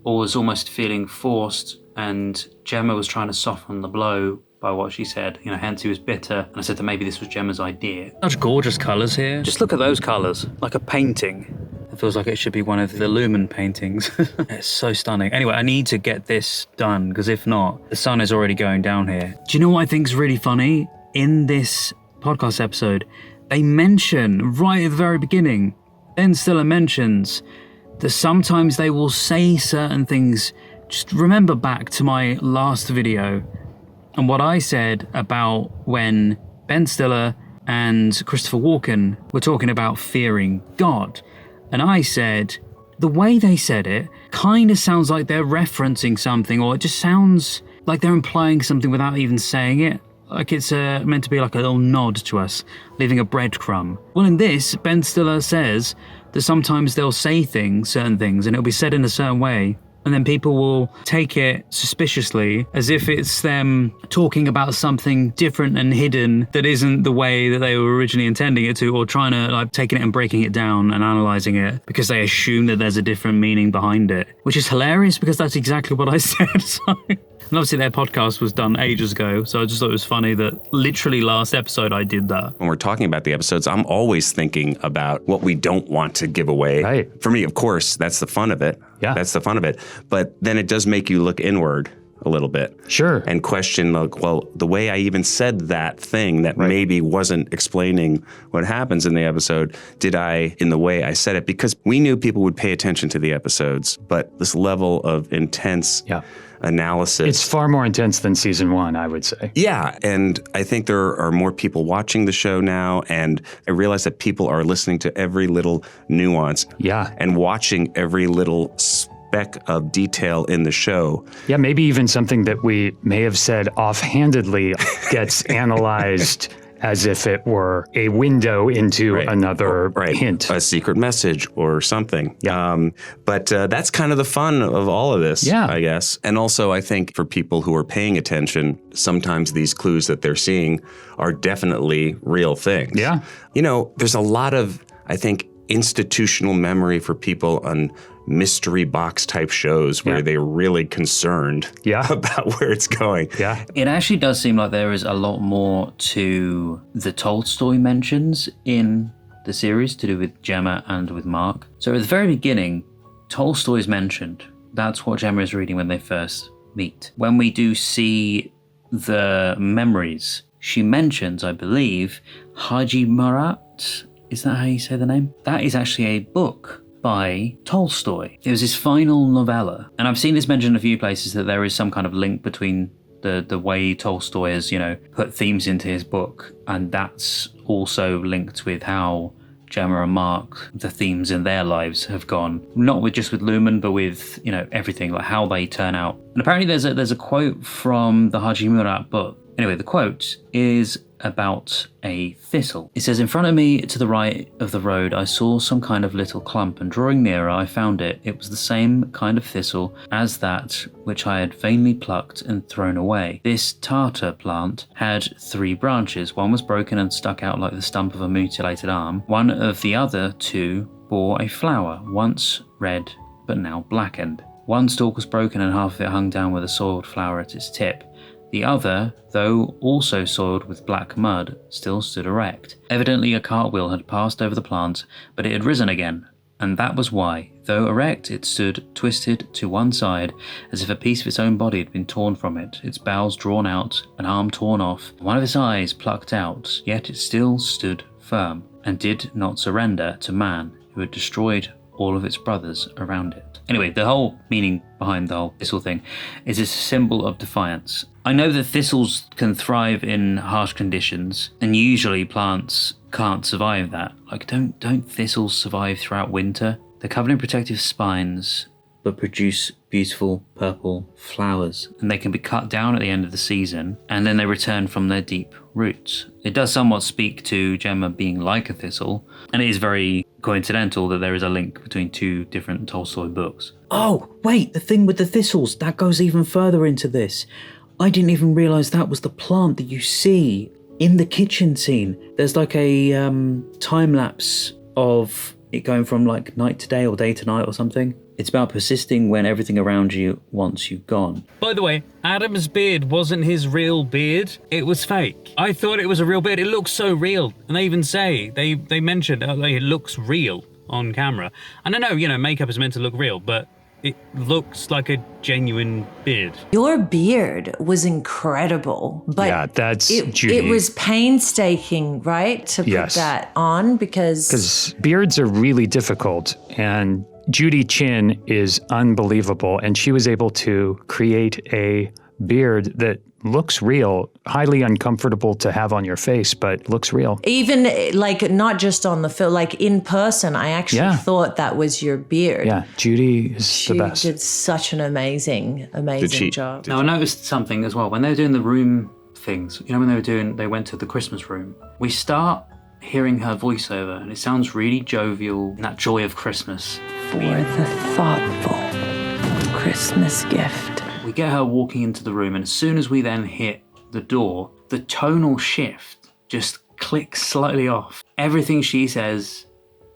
or was almost feeling forced, and Gemma was trying to soften the blow by what she said, hence he was bitter. And I said that maybe this was Gemma's idea. Such gorgeous colours here. Just look at those colours, like a painting. It feels like it should be one of the Lumon paintings. It's so stunning. Anyway, I need to get this done, because if not, the sun is already going down here. Do you know what I think is really funny? In this podcast episode, they mention, right at the very beginning, Ben Stiller mentions that sometimes they will say certain things. Just remember back to my last video and what I said about when Ben Stiller and Christopher Walken were talking about fearing God. And I said, the way they said it kind of sounds like they're referencing something, or it just sounds like they're implying something without even saying it. Like it's meant to be like a little nod to us, leaving a breadcrumb. Well, in this, Ben Stiller says that sometimes they'll say certain things, and it'll be said in a certain way, and then people will take it suspiciously as if it's them talking about something different and hidden that isn't the way that they were originally intending it to, or trying to like taking it and breaking it down and analysing it because they assume that there's a different meaning behind it, which is hilarious because that's exactly what I said. And obviously their podcast was done ages ago, so I just thought it was funny that literally last episode I did that. When we're talking about the episodes, I'm always thinking about what we don't want to give away. Right. For me, of course, that's the fun of it. Yeah. That's the fun of it. But then it does make you look inward a little bit. Sure. And question, like, well, the way I even said that thing that maybe wasn't explaining what happens in the episode, did I, in the way I said it? Because we knew people would pay attention to the episodes, but this level of intense analysis. It's far more intense than season 1, I would say. Yeah, and I think there are more people watching the show now, and I realize that people are listening to every little nuance. Yeah. And watching every little speck of detail in the show. Yeah, maybe even something that we may have said offhandedly gets analyzed as if it were a window into another hint. A secret message or something. Yeah. But that's kind of the fun of all of this, I guess. And also, I think for people who are paying attention, sometimes these clues that they're seeing are definitely real things. Yeah. There's a lot of, I think, institutional memory for people on mystery box type shows where they're really concerned about where it's going. Yeah. It actually does seem like there is a lot more to the Tolstoy mentions in the series to do with Gemma and with Mark. So at the very beginning, Tolstoy is mentioned. That's what Gemma is reading when they first meet. When we do see the memories, she mentions, I believe, Haji Murat. Is that how you say the name? That is actually a book by Tolstoy. It was his final novella. And I've seen this mentioned a few places that there is some kind of link between the way Tolstoy has, put themes into his book. And that's also linked with how Gemma and Mark, the themes in their lives have gone. Not just with Lumon, but with, everything, like how they turn out. And apparently there's a quote from the Haji Murat book. Anyway, the quote is about a thistle. It says, "In front of me to the right of the road, I saw some kind of little clump, and drawing nearer, I found it. It was the same kind of thistle as that which I had vainly plucked and thrown away. This Tartar plant had 3 branches. One was broken and stuck out like the stump of a mutilated arm. One of the other 2 bore a flower, once red but now blackened. One stalk was broken and half of it hung down with a soiled flower at its tip. The other, though also soiled with black mud, still stood erect. Evidently a cartwheel had passed over the plant, but it had risen again, and that was why, though erect, it stood twisted to one side, as if a piece of its own body had been torn from it, its bowels drawn out, an arm torn off, one of its eyes plucked out, yet it still stood firm, and did not surrender to man, who had destroyed all of its brothers around it." Anyway, the whole meaning behind the whole thistle thing is it's a symbol of defiance. I know that thistles can thrive in harsh conditions, and usually plants can't survive that. Like, don't thistles survive throughout winter? They're covered in protective spines, but produce beautiful purple flowers. And they can be cut down at the end of the season, and then they return from their deep roots. It does somewhat speak to Gemma being like a thistle, and it is very coincidental that there is a link between two different Tolstoy books. Oh, wait, the thing with the thistles, that goes even further into this. I didn't even realize that was the plant that you see in the kitchen scene. There's like a time lapse of it going from like night to day or day to night or something. It's about persisting when everything around you wants you gone. By the way, Adam's beard wasn't his real beard. It was fake. I thought it was a real beard. It looks so real. And they even say, they mentioned it looks real on camera. And I know, makeup is meant to look real, but it looks like a genuine beard. Your beard was incredible, but yeah, that's Judy. It was painstaking, right, to put that on because beards are really difficult, and Judy Chin is unbelievable, and she was able to create a beard that looks real, highly uncomfortable to have on your face, but looks real. Even like not just on the film, like in person, I actually thought that was your beard. Yeah, Judy is the best. She did such an amazing job. Now I noticed something as well when they were doing the room things. When they went to the Christmas room. We start hearing her voiceover, and it sounds really jovial, and that joy of Christmas. For the thoughtful Christmas gift. We get her walking into the room, and as soon as we then hit the door, the tonal shift just clicks slightly off. Everything she says,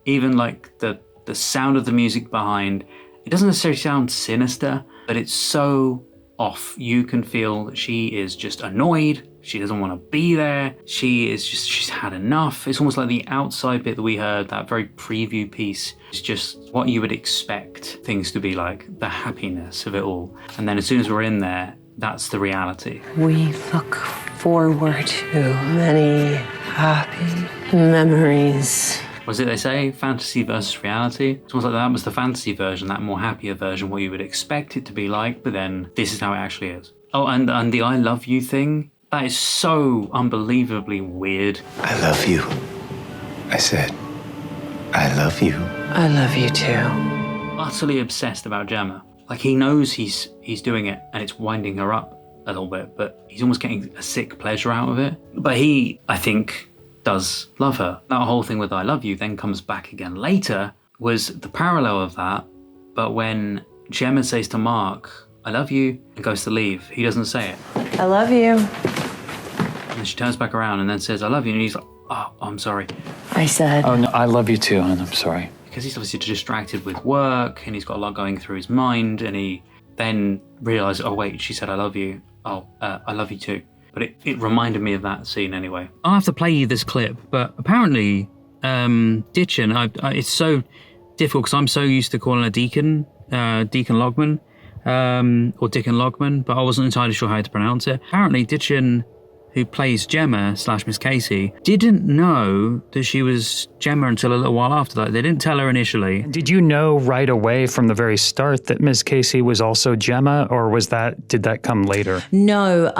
even like the sound of the music behind, it doesn't necessarily sound sinister, but it's so off. You can feel that she is just annoyed. She doesn't want to be there. She's had enough. It's almost like the outside bit that we heard, that very preview piece, is just what you would expect things to be like, the happiness of it all. And then as soon as we're in there, that's the reality. We look forward to many happy memories. Was it they say fantasy versus reality? It's almost like that was the fantasy version, that more happier version, what you would expect it to be like, but then this is how it actually is. Oh, and the I love you thing, that is so unbelievably weird. I love you. I said, I love you. I love you too. Utterly obsessed about Gemma. Like he knows he's doing it and it's winding her up a little bit, but he's almost getting a sick pleasure out of it. But he, I think, does love her. That whole thing with I love you then comes back again later, was the parallel of that. But when Gemma says to Mark, I love you, and goes to leave, he doesn't say it. I love you. And then she turns back around and then says, I love you, and he's like, oh, I'm sorry. I said, oh no, I love you too, and I'm sorry. Because he's obviously distracted with work, and he's got a lot going through his mind, and he then realizes, oh wait, she said I love you. Oh, I love you too. But it reminded me of that scene anyway. I'll have to play you this clip, but apparently Ditchin, it's so difficult because I'm so used to calling a Deacon Logman, or Dickon Logman, but I wasn't entirely sure how to pronounce it. Apparently Ditchin, who plays Gemma / Miss Casey, didn't know that she was Gemma until a little while after that. They didn't tell her initially. Did you know right away from the very start that Miss Casey was also Gemma, or did that come later? No,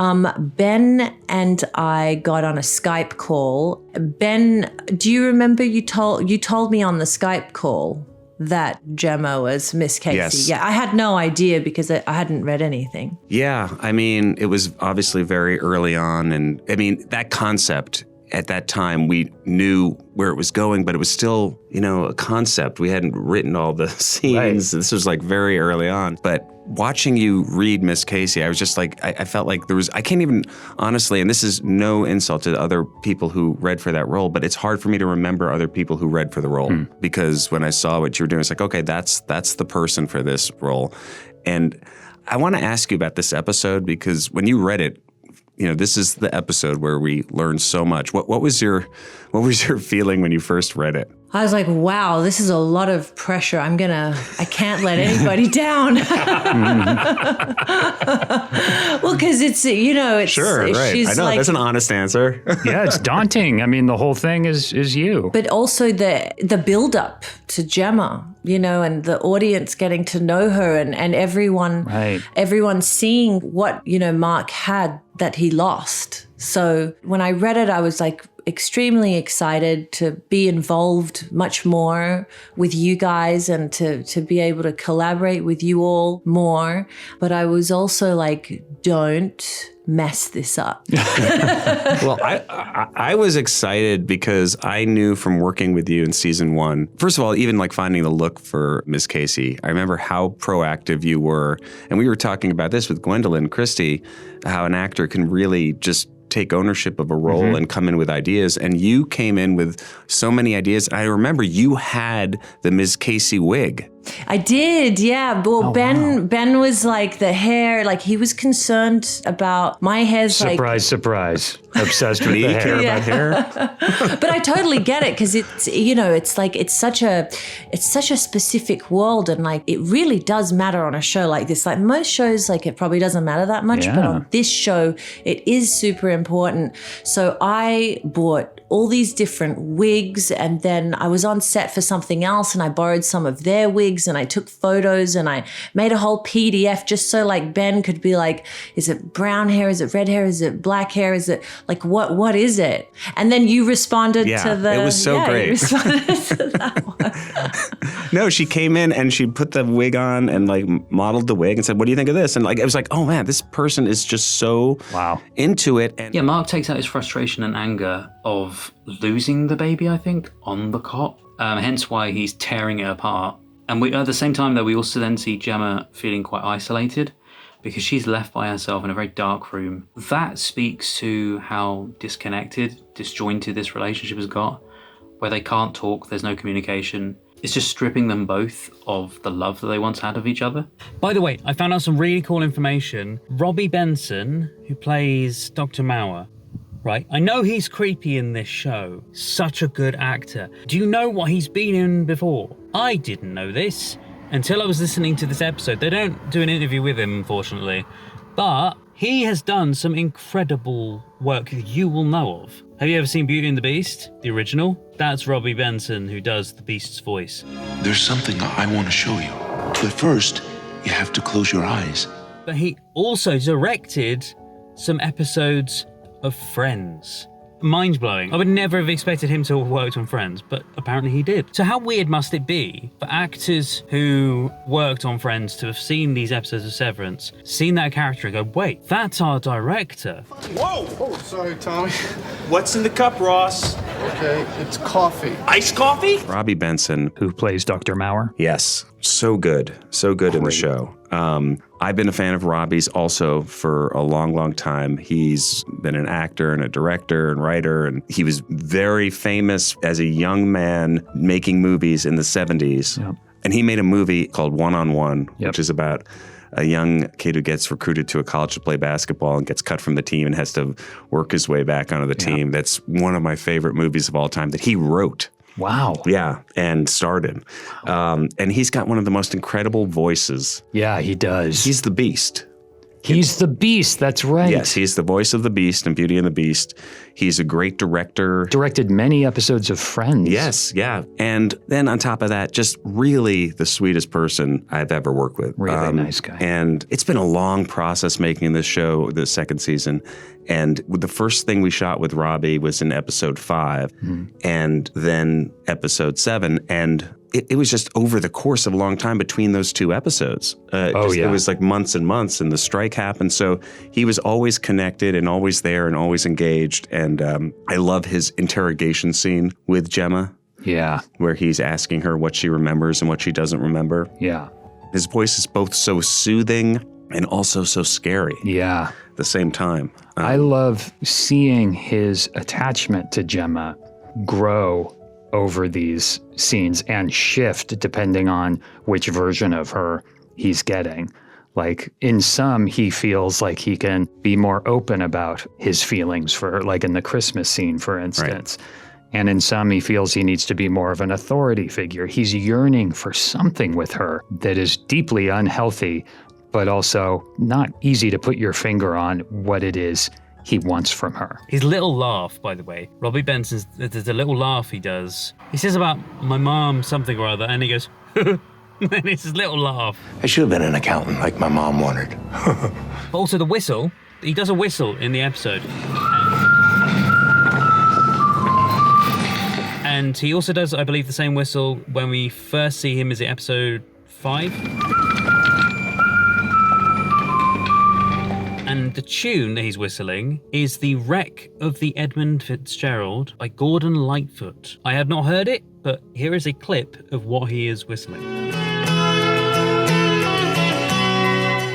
Ben and I got on a Skype call. Ben, do you remember you told me on the Skype call that Gemma was Miss Casey? Yes. Yeah, I had no idea because I hadn't read anything. Yeah, I mean, it was obviously very early on. And I mean, that concept at that time, we knew where it was going, but it was still, a concept. We hadn't written all the scenes. Right. This was like very early on. But watching you read Miss Casey, I was just like, I felt like I can't even, honestly, and this is no insult to the other people who read for that role, but it's hard for me to remember other people who read for the role. Because when I saw what you were doing, it's like, okay, that's the person for this role. And I want to ask you about this episode because when you read it, this is the episode where we learned so much. What was your feeling when you first read it? I was like, wow, this is a lot of pressure. I can't let anybody down. Well, because it's Sure, right. She's I know, that's an honest answer. Yeah, it's daunting. I mean, the whole thing is you. But also the build-up to Gemma, and the audience getting to know her and everyone seeing what, Mark had that he lost. So when I read it, I was like, extremely excited to be involved much more with you guys and to be able to collaborate with you all more. But I was also like, don't mess this up. Well, I was excited because I knew from working with you in season 1, first of all, even like finding the look for Miss Casey, I remember how proactive you were. And we were talking about this with Gwendolyn Christie, how an actor can really just take ownership of a role and come in with ideas. And you came in with so many ideas. I remember you had the Ms. Casey wig. I did, yeah. Well, Ben was like the hair, like he was concerned about my hair's surprise. Obsessed with the hair. About hair. But I totally get it because it's, you know, it's like it's such a specific world, and like it really does matter on a show like this. Like most shows, like it probably doesn't matter that much, but on this show, it is super important. So I bought all these different wigs, and then I was on set for something else, and I borrowed some of their wigs, and I took photos, and I made a whole PDF just so like Ben could be like, is it brown hair? Is it red hair? Is it black hair? Is it like, what is it? And then you responded to the... it was so great. You responded to that one. No, she came in and she put the wig on and like modeled the wig and said, what do you think of this? And like, it was like, oh man, this person is just so into it. And yeah, Mark takes out his frustration and anger of losing the baby, I think, on the cot. Hence why he's tearing it apart. And we, at the same time, though, we also then see Gemma feeling quite isolated because she's left by herself in a very dark room. That speaks to how disconnected, disjointed this relationship has got, where they can't talk, there's no communication. It's just stripping them both of the love that they once had of each other. By the way, I found out some really cool information. Robbie Benson, who plays Dr. Mauer, right? I know he's creepy in this show. Such a good actor. Do you know what he's been in before? I didn't know this until I was listening to this episode. They don't do an interview with him, unfortunately. But he has done some incredible work that you will know of. Have you ever seen Beauty and the Beast, the original? That's Robbie Benson who does the Beast's voice. There's something I want to show you. But first, you have to close your eyes. But he also directed some episodes of Friends. Mind-blowing. I would never have expected him to have worked on Friends, but apparently he did. So how weird must it be for actors who worked on Friends to have seen these episodes of Severance, seen that character and go, wait, that's our director? Whoa! Oh, sorry, Tommy. What's in the cup, Ross? Okay, it's coffee. Iced coffee? Robbie Benson. Who plays Dr. Mauer? Yes. So good in the show. I've been a fan of Robbie's also for a long, long time. He's been an actor and a director and writer, and he was very famous as a young man making movies in the 70s. Yep. And he made a movie called One-on-One, which is about a young kid who gets recruited to a college to play basketball and gets cut from the team and has to work his way back onto the team. That's one of my favorite movies of all time that he wrote. Wow. Yeah, and started. And he's got one of the most incredible voices. Yeah, he does. He's the Beast. He's the Beast, that's right. Yes, he's the voice of the Beast in Beauty and the Beast. He's a great director. Directed many episodes of Friends. Yes, yeah. And then on top of that, just really the sweetest person I've ever worked with. Really nice guy. And it's been a long process making this show, the second season. And the first thing we shot with Robbie was in episode 5, and then episode 7. And it was just over the course of a long time between those two episodes. It was like months and months, and the strike happened. So he was always connected and always there and always engaged. And I love his interrogation scene with Gemma. Yeah. Where he's asking her what she remembers and what she doesn't remember. Yeah. His voice is both so soothing and also so scary. Yeah. At the same time. I love seeing his attachment to Gemma grow over these scenes and shift depending on which version of her he's getting. Like in some, he feels like he can be more open about his feelings for her, like in the Christmas scene, for instance. Right. And in some, he feels he needs to be more of an authority figure. He's yearning for something with her that is deeply unhealthy, but also not easy to put your finger on what it is he wants from her. His little laugh, by the way, Robbie Benson's, there's a little laugh he does. He says about my mom something or other, and he goes, and it's his little laugh. I should have been an accountant like my mom wanted. But also the whistle, he does a whistle in the episode. And he also does, I believe, the same whistle when we first see him. Is it episode 5? And the tune that he's whistling is The Wreck of the Edmund Fitzgerald by Gordon Lightfoot. I had not heard it, but here is a clip of what he is whistling.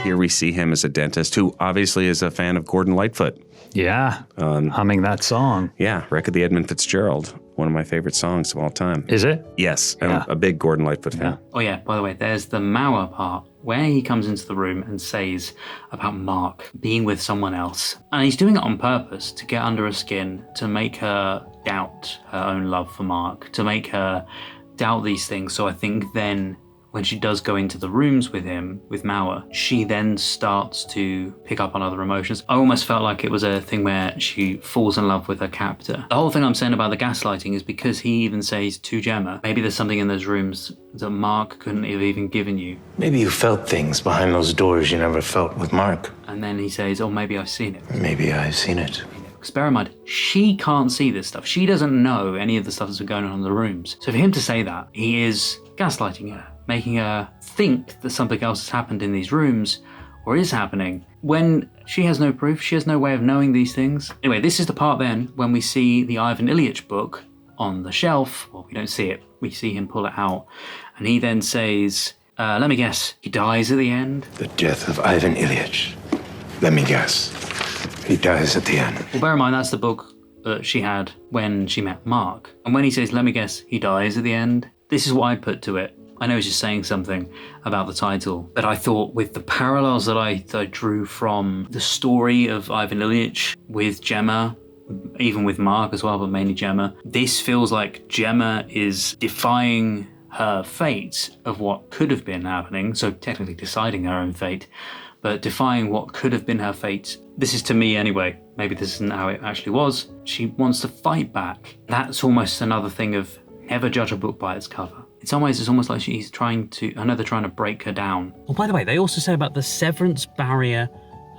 Here we see him as a dentist who obviously is a fan of Gordon Lightfoot. Yeah, humming that song. Yeah, Wreck of the Edmund Fitzgerald, one of my favorite songs of all time. Is it? Yes, I'm a big Gordon Lightfoot fan. Oh yeah, by the way, there's the Mauer part where he comes into the room and says about Mark being with someone else. And he's doing it on purpose to get under her skin, to make her doubt her own love for Mark, to make her doubt these things. So I think then when she does go into the rooms with him, with Mauer, she then starts to pick up on other emotions. I almost felt like it was a thing where she falls in love with her captor. The whole thing I'm saying about the gaslighting is because he even says to Gemma, maybe there's something in those rooms that Mark couldn't have even given you. Maybe you felt things behind those doors you never felt with Mark. And then he says, oh, maybe I've seen it. Maybe I've seen it. Because bear in mind, she can't see this stuff. She doesn't know any of the stuff that's been going on in the rooms. So for him to say that, he is gaslighting her, making her think that something else has happened in these rooms or is happening when she has no proof. She has no way of knowing these things. Anyway, this is the part then when we see the Ivan Ilyich book on the shelf. Well, we don't see it. We see him pull it out. And he then says, let me guess, he dies at the end? The death of Ivan Ilyich. Let me guess. He dies at the end. Well, bear in mind, that's the book that she had when she met Mark. And when he says, let me guess, he dies at the end, this is what I put to it. I know he's just saying something about the title, but I thought with the parallels that I drew from the story of Ivan Ilyich with Gemma, even with Mark as well, but mainly Gemma, this feels like Gemma is defying her fate of what could have been happening, so technically deciding her own fate, but defying what could have been her fate. This is to me anyway, maybe this isn't how it actually was. She wants to fight back. That's almost another thing of never judge a book by its cover. In some ways, it's almost like she's trying to, I know they're trying to break her down. Well, by the way, they also said about the severance barrier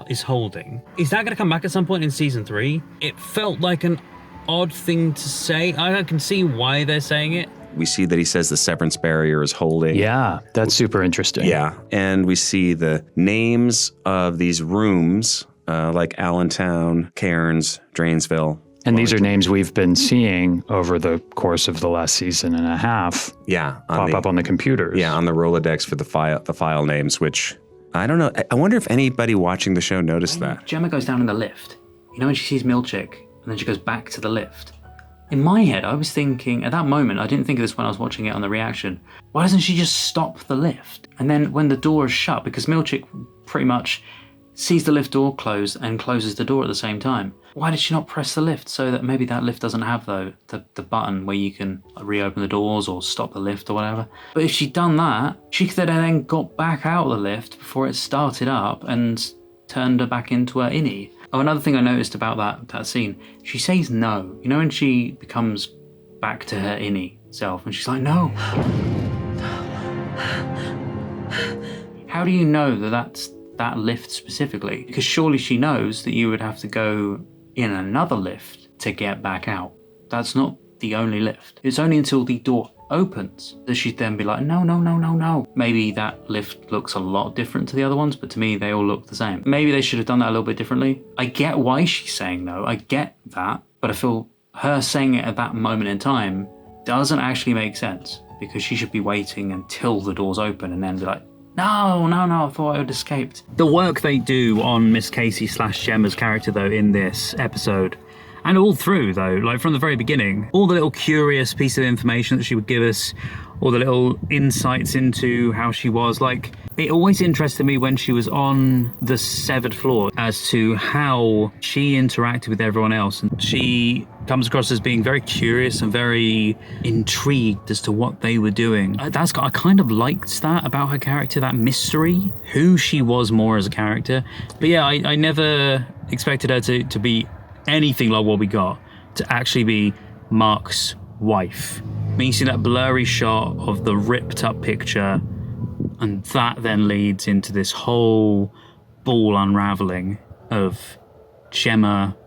is holding. Is that going to come back at some point in season 3? It felt like an odd thing to say. I can see why they're saying it. We see that he says the severance barrier is holding. Yeah, that's super interesting. Yeah, and we see the names of these rooms, like Allentown, Cairns, Drainsville. And these are names we've been seeing over the course of the last season and a half. Yeah. Pop up on the computers. Yeah, on the Rolodex for the file names, which, I don't know. I wonder if anybody watching the show noticed that. Gemma goes down in the lift. You know when she sees Milchick, and then she goes back to the lift. In my head, I was thinking, at that moment, I didn't think of this when I was watching it on the reaction, why doesn't she just stop the lift? And then when the door is shut, because Milchick pretty much sees the lift door close and closes the door at the same time. Why did she not press the lift so that maybe that lift doesn't have the button where you can reopen the doors or stop the lift or whatever? But if she'd done that, she could have then got back out of the lift before it started up and turned her back into her innie. Oh, another thing I noticed about that scene, she says no. You know when she becomes back to her innie self and she's like, no. How do you know that that's that lift specifically? Because surely she knows that you would have to go in another lift to get back out. That's not the only lift. It's only until the door opens that she'd then be like, no, no, no, no, no. Maybe that lift looks a lot different to the other ones, but to me, they all look the same. Maybe they should have done that a little bit differently. I get why she's saying no. I get that. But I feel her saying it at that moment in time doesn't actually make sense, because she should be waiting until the doors open and then be like, no, no, no, I thought I had escaped. The work they do on Miss Casey / Gemma's character, though, in this episode, and all through, though, like from the very beginning, all the little curious piece of information that she would give us, all the little insights into how she was, like, it always interested me when she was on the severed floor as to how she interacted with everyone else. And she comes across as being very curious and very intrigued as to what they were doing. I kind of liked that about her character, that mystery, who she was more as a character. But yeah, I never expected her to be anything like what we got, to actually be Mark's wife. I mean, you see that blurry shot of the ripped up picture, and that then leads into this whole ball unraveling of Gemma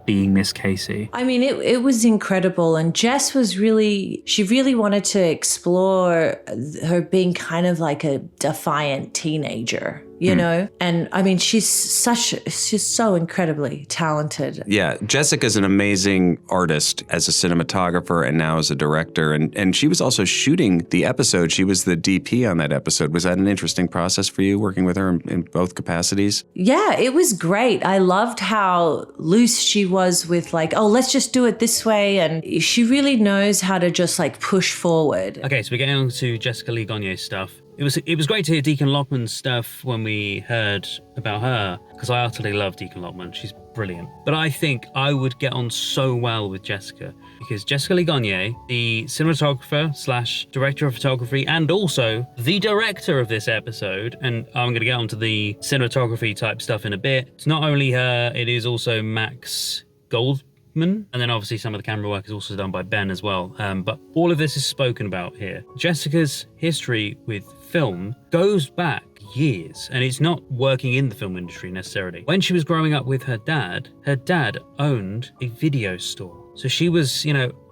being Miss Casey? I mean, it was incredible. And Jess she really wanted to explore her being kind of like a defiant teenager, you know? And I mean, she's so incredibly talented. Yeah, Jessica's an amazing artist as a cinematographer and now as a director. And she was also shooting the episode. She was the DP on that episode. Was that an interesting process for you, working with her in both capacities? Yeah, it was great. I loved how loose she was with like, oh, let's just do it this way. And she really knows how to just like push forward. Okay, so we're getting on to Jessica Lee Gagne's stuff. It was great to hear Deacon Lockman's stuff when we heard about her, because I utterly love Deacon Lockman. She's brilliant. But I think I would get on so well with Jessica, because Jessica Lee Gagne, the cinematographer / director of photography, and also the director of this episode, and I'm going to get onto the cinematography type stuff in a bit. It's not only her, it is also Max Goldman. And then obviously some of the camera work is also done by Ben as well. But all of this is spoken about here. Jessica's history with film goes back years, and it's not working in the film industry necessarily. When she was growing up with her dad owned a video store. So she was,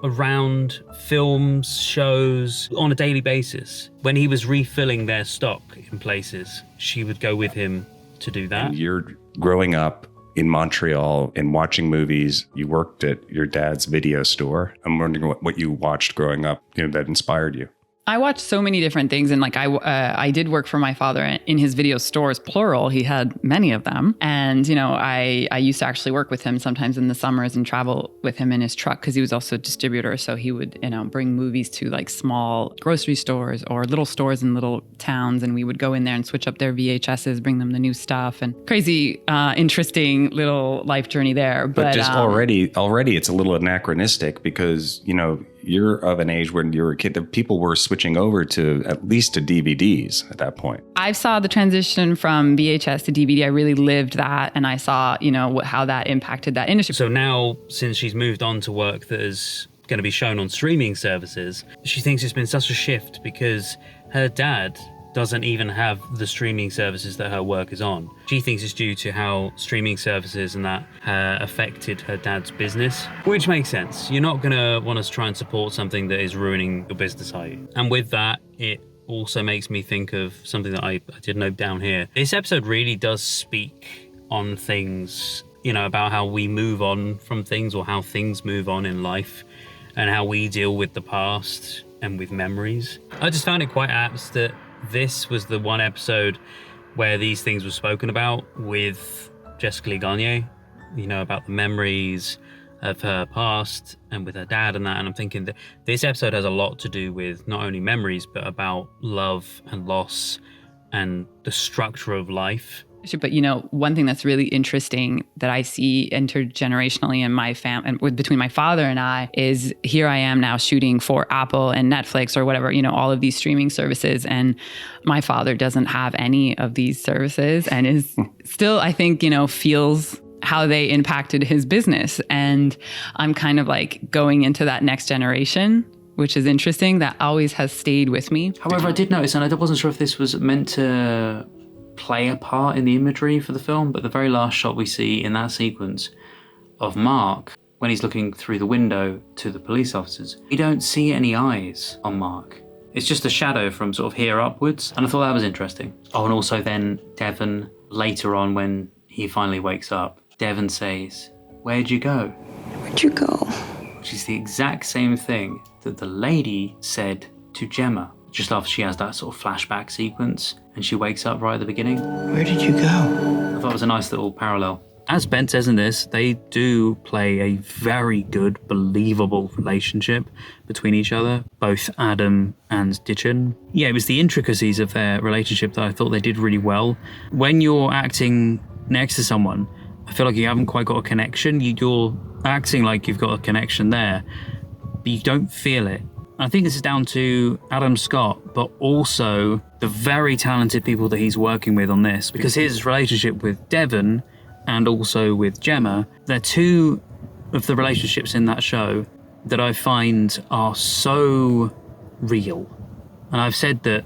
around films, shows on a daily basis. When he was refilling their stock in places, she would go with him to do that. And you're growing up in Montreal and watching movies. You worked at your dad's video store. I'm wondering what you watched growing up, that inspired you. I watched so many different things, and like I did work for my father in his video stores, plural. He had many of them, and I used to actually work with him sometimes in the summers and travel with him in his truck because he was also a distributor. So he would bring movies to like small grocery stores or little stores in little towns, and we would go in there and switch up their VHSs, bring them the new stuff, and crazy, interesting little life journey there. But just already it's a little anachronistic because you're of an age when you were a kid that people were switching over to at least to DVDs at that point. I saw the transition from VHS to DVD. I really lived that, and I saw, how that impacted that industry. So now, since she's moved on to work that is going to be shown on streaming services, she thinks it's been such a shift because her dad doesn't even have the streaming services that her work is on. She thinks it's due to how streaming services and that affected her dad's business, which makes sense. You're not going to want to try and support something that is ruining your business, are you? And with that, it also makes me think of something that I did note down here. This episode really does speak on things, about how we move on from things or how things move on in life and how we deal with the past and with memories. I just found it quite apt that this was the one episode where these things were spoken about with Jessica Lee Gagne, about the memories of her past and with her dad and that. And I'm thinking that this episode has a lot to do with not only memories, but about love and loss and the structure of life. But one thing that's really interesting that I see intergenerationally in my family, between my father and I, is here I am now shooting for Apple and Netflix or whatever, all of these streaming services, and my father doesn't have any of these services and is still, I think, feels how they impacted his business. And I'm kind of like going into that next generation, which is interesting. That always has stayed with me. However, I did notice, and I wasn't sure if this was meant to play a part in the imagery for the film, but the very last shot we see in that sequence of Mark, when he's looking through the window to the police officers, we don't see any eyes on Mark. It's just a shadow from sort of here upwards, and I thought that was interesting. Oh, and also then Devon, later on when he finally wakes up, Devon says, "Where'd you go?" Where'd you go? Which is the exact same thing that the lady said to Gemma just after she has that sort of flashback sequence and she wakes up right at the beginning. Where did you go? I thought it was a nice little parallel. As Ben says in this, they do play a very good, believable relationship between each other, both Adam and Ditchin. Yeah, it was the intricacies of their relationship that I thought they did really well. When you're acting next to someone, I feel like you haven't quite got a connection. You're acting like you've got a connection there, but you don't feel it. I think this is down to Adam Scott, but also the very talented people that he's working with on this, because his relationship with Devon and also with Gemma, they're two of the relationships in that show that I find are so real. And I've said that,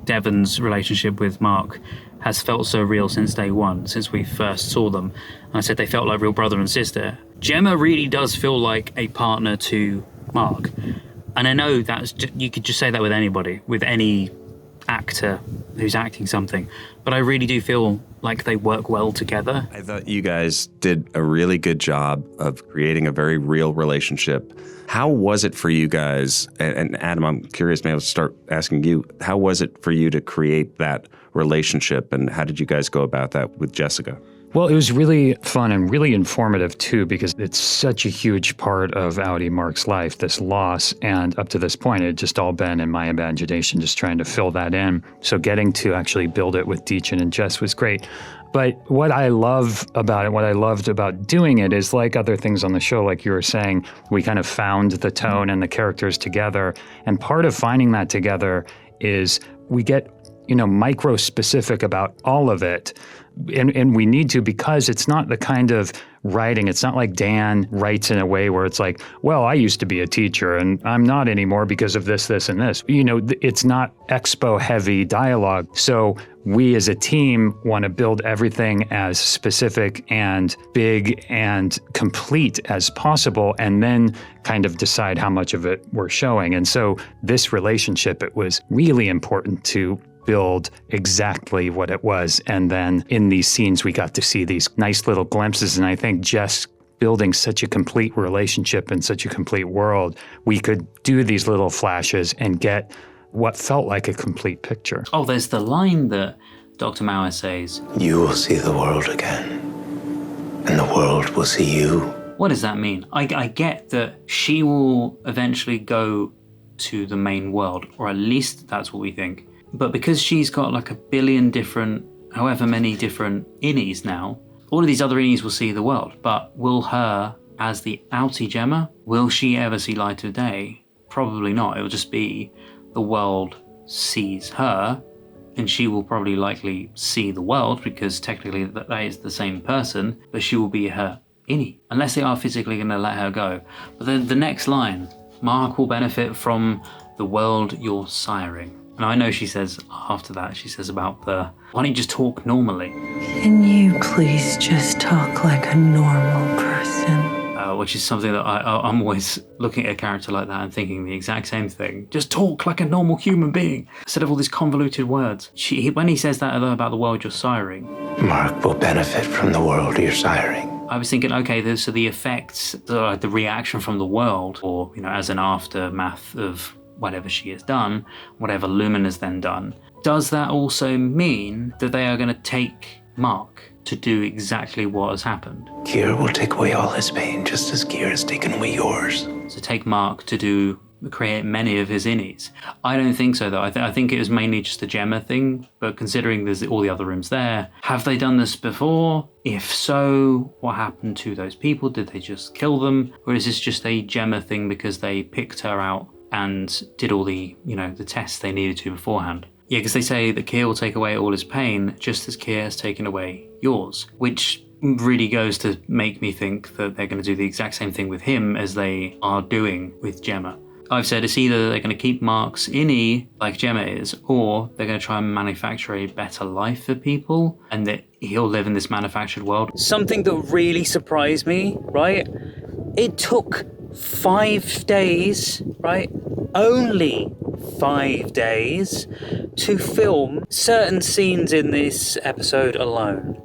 Devon's relationship with Mark has felt so real since day one, since we first saw them. And I said they felt like real brother and sister. Gemma really does feel like a partner to Mark. And I know you could just say that with anybody, with any actor who's acting something. But I really do feel like they work well together. I thought you guys did a really good job of creating a very real relationship. How was it for you guys, and Adam, I'm curious, maybe I'll start asking you, how was it for you to create that relationship, and how did you guys go about that with Jessica? Well, it was really fun and really informative too, because it's such a huge part of Audi Mark's life, this loss. And up to this point, it had just all been in my imagination, just trying to fill that in. So getting to actually build it with Deechin and Jess was great. But what I love about it, what I loved about doing it is, like other things on the show, like you were saying, we kind of found the tone and the characters together. And part of finding that together is we get, micro-specific about all of it. And we need to, because it's not the kind of writing, it's not like Dan writes in a way where it's like, well, I used to be a teacher and I'm not anymore because of this, this, and this. It's not expo heavy dialogue. So we as a team want to build everything as specific and big and complete as possible, and then kind of decide how much of it we're showing. And so this relationship, it was really important to build exactly what it was. And then in these scenes, we got to see these nice little glimpses. And I think Jess building such a complete relationship and such a complete world, we could do these little flashes and get what felt like a complete picture. Oh, there's the line that Dr. Mauer says, "You will see the world again, and the world will see you." What does that mean? I get that she will eventually go to the main world, or at least that's what we think. But because she's got like a billion different, however many different innies now, all of these other innies will see the world. But will her, as the outie Gemma, will she ever see light of day? Probably not. It will just be the world sees her, and she will probably likely see the world, because technically that is the same person, but she will be her innie, unless they are physically going to let her go. But then the next line, Mark will benefit from the world you're siring. And I know she says after that, she says about why don't you just talk normally? Can you please just talk like a normal person? Which is something that I'm always looking at a character like that and thinking the exact same thing. Just talk like a normal human being, instead of all these convoluted words. When he says that about the world you're siring, Mark will benefit from the world you're siring. I was thinking, okay, so the effects, the reaction from the world, or as an aftermath of whatever she has done, whatever Lumen has then done, does that also mean that they are going to take Mark to do exactly what has happened? Kier will take away all his pain, just as Kier has taken away yours. So take Mark to create many of his innies? I don't think so, though. I think it was mainly just a Gemma thing, but considering there's all the other rooms there, have they done this before? If so, what happened to those people? Did they just kill them? Or is this just a Gemma thing because they picked her out and did all the, the tests they needed to beforehand? Yeah, because they say that Kier will take away all his pain, just as Kier has taken away yours, which really goes to make me think that they're going to do the exact same thing with him as they are doing with Gemma. I've said it's either they're going to keep Mark's innie like Gemma is, or they're going to try and manufacture a better life for people, and that he'll live in this manufactured world. Something that really surprised me, right? It took 5 days, right? Only 5 days to film certain scenes in this episode alone.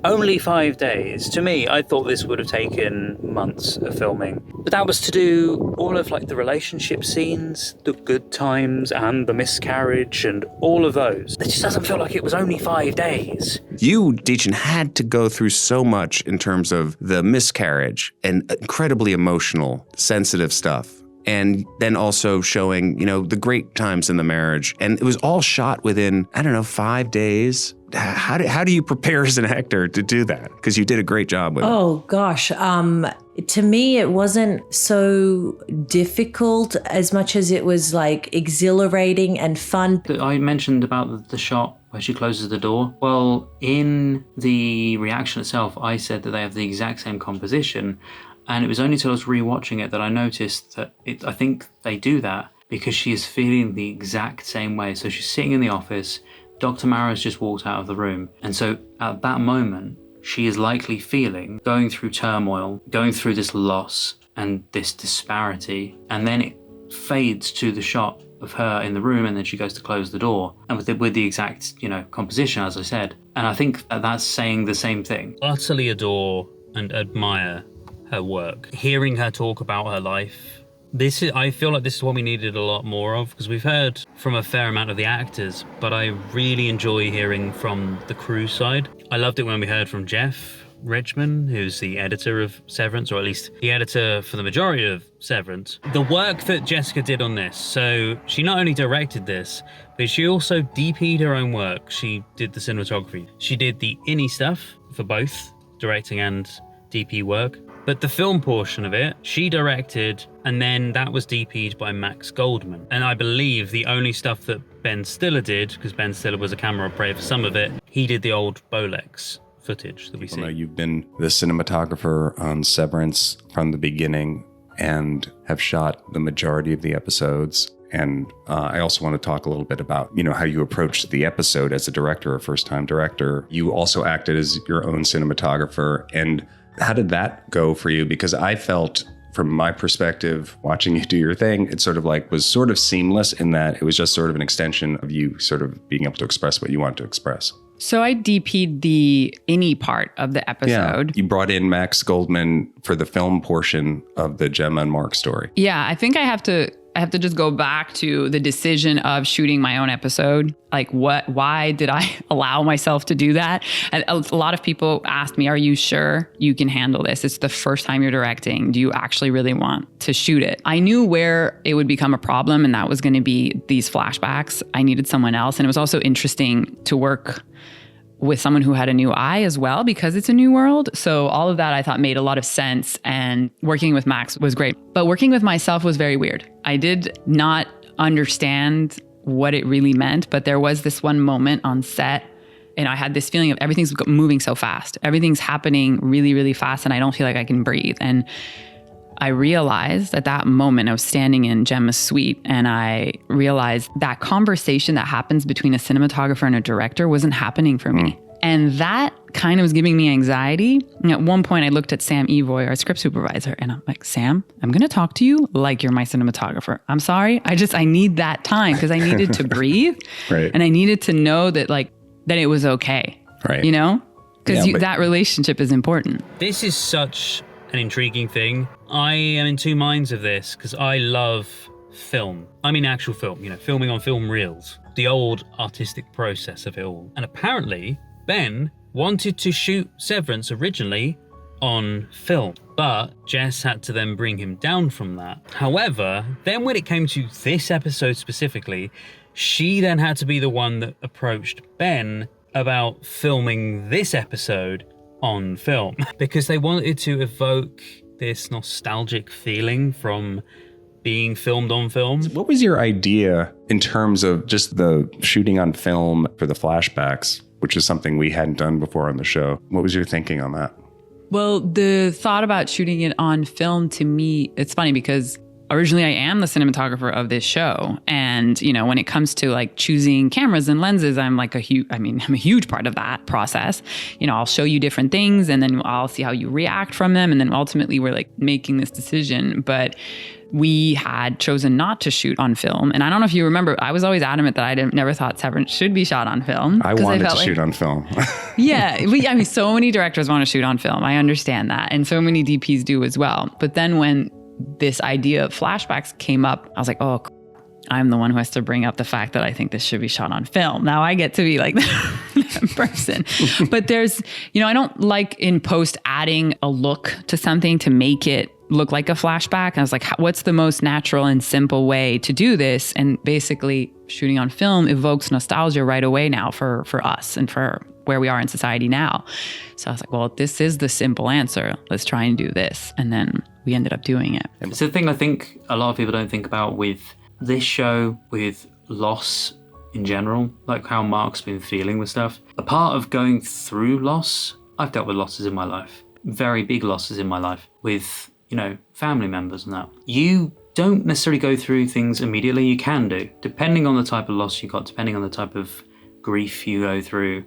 Only 5 days. To me, I thought this would have taken months of filming. But that was to do all of the relationship scenes, the good times and the miscarriage and all of those. It just doesn't feel like it was only 5 days. You, Deechin, had to go through so much in terms of the miscarriage and incredibly emotional, sensitive stuff. And then also showing, the great times in the marriage. And it was all shot within, 5 days. How do you prepare as an actor to do that? Because you did a great job with it. Oh, gosh. To me, it wasn't so difficult as much as it was exhilarating and fun. I mentioned about the shot where she closes the door. Well, in the reaction itself, I said that they have the exact same composition. And it was only until I was rewatching it that I noticed that I think they do that because she is feeling the exact same way. So she's sitting in the office, Dr. Mara has just walked out of the room. And so at that moment, she is likely feeling, going through turmoil, going through this loss and this disparity, and then it fades to the shot of her in the room, and then she goes to close the door, and with the exact, composition, as I said. And I think that's saying the same thing. Utterly adore and admire her work. Hearing her talk about her life, I feel like this is what we needed a lot more of, because we've heard from a fair amount of the actors, but I really enjoy hearing from the crew side. I loved it when we heard from Jeff Richman, who's the editor of Severance, or at least the editor for the majority of Severance. The work that Jessica did on this, so she not only directed this, but she also DP'd her own work. She did the cinematography. She did the innie stuff for both directing and DP work. But the film portion of it, she directed, and then that was DP'd by Max Goldman. And I believe the only stuff that Ben Stiller did, because Ben Stiller was a camera operator for some of it, he did the old Bolex footage that we see. You've been the cinematographer on Severance from the beginning and have shot the majority of the episodes. And I also want to talk a little bit about, how you approached the episode as a director, a first-time director. You also acted as your own cinematographer. And how did that go for you? Because I felt, from my perspective, watching you do your thing, it sort of was sort of seamless in that it was just sort of an extension of you sort of being able to express what you want to express. So I DP'd the innie part of the episode. Yeah, you brought in Max Goldman for the film portion of the Gemma and Mark story. Yeah, I think I have to just go back to the decision of shooting my own episode. Why did I allow myself to do that? And a lot of people asked me, are you sure you can handle this? It's the first time you're directing. Do you actually really want to shoot it? I knew where it would become a problem, and that was going to be these flashbacks. I needed someone else. And it was also interesting to work with someone who had a new eye as well, because it's a new world. So all of that I thought made a lot of sense, and working with Max was great. But working with myself was very weird. I did not understand what it really meant, but there was this one moment on set, and I had this feeling of everything's moving so fast. Everything's happening really, really fast, and I don't feel like I can breathe. And I realized at that moment, I was standing in Gemma's suite, and I realized that conversation that happens between a cinematographer and a director wasn't happening for me. And that kind of was giving me anxiety. And at one point I looked at Sam Evoy, our script supervisor, and I'm like, Sam, I'm going to talk to you like you're my cinematographer. I'm sorry. I need that time, because I needed to breathe. Right. And I needed to know that that it was okay. Right. Because that relationship is important. This is such an intriguing thing. I am in two minds of this, because I love film. I mean actual film, filming on film reels, the old artistic process of it all. And apparently Ben wanted to shoot Severance originally on film, but Jess had to then bring him down from that. However, then when it came to this episode specifically, she then had to be the one that approached Ben about filming this episode on film, because they wanted to evoke this nostalgic feeling from being filmed on film. What was your idea in terms of just the shooting on film for the flashbacks, which is something we hadn't done before on the show? What was your thinking on that? Well, the thought about shooting it on film, to me, it's funny because originally I am the cinematographer of this show. And, when it comes to choosing cameras and lenses, I'm a huge part of that process. I'll show you different things, and then I'll see how you react from them. And then ultimately we're making this decision. But we had chosen not to shoot on film. And I don't know if you remember, I was always adamant that I never thought Severance should be shot on film. I wanted to shoot on film. Yeah. So many directors want to shoot on film. I understand that. And so many DPs do as well. But then when this idea of flashbacks came up, I was like, oh, I'm the one who has to bring up the fact that I think this should be shot on film. Now I get to be that person. But there's, I don't like in post adding a look to something to make it look like a flashback. And I was like, what's the most natural and simple way to do this? And basically shooting on film evokes nostalgia right away now for us and for where we are in society now. So I was like, well, this is the simple answer. Let's try and do this. And then we ended up doing it. It's the thing I think a lot of people don't think about with this show, with loss in general, how Mark's been feeling with stuff. A part of going through loss, I've dealt with losses in my life, very big losses in my life with, family members and that. You don't necessarily go through things immediately. You can do, depending on the type of loss you got, depending on the type of grief you go through,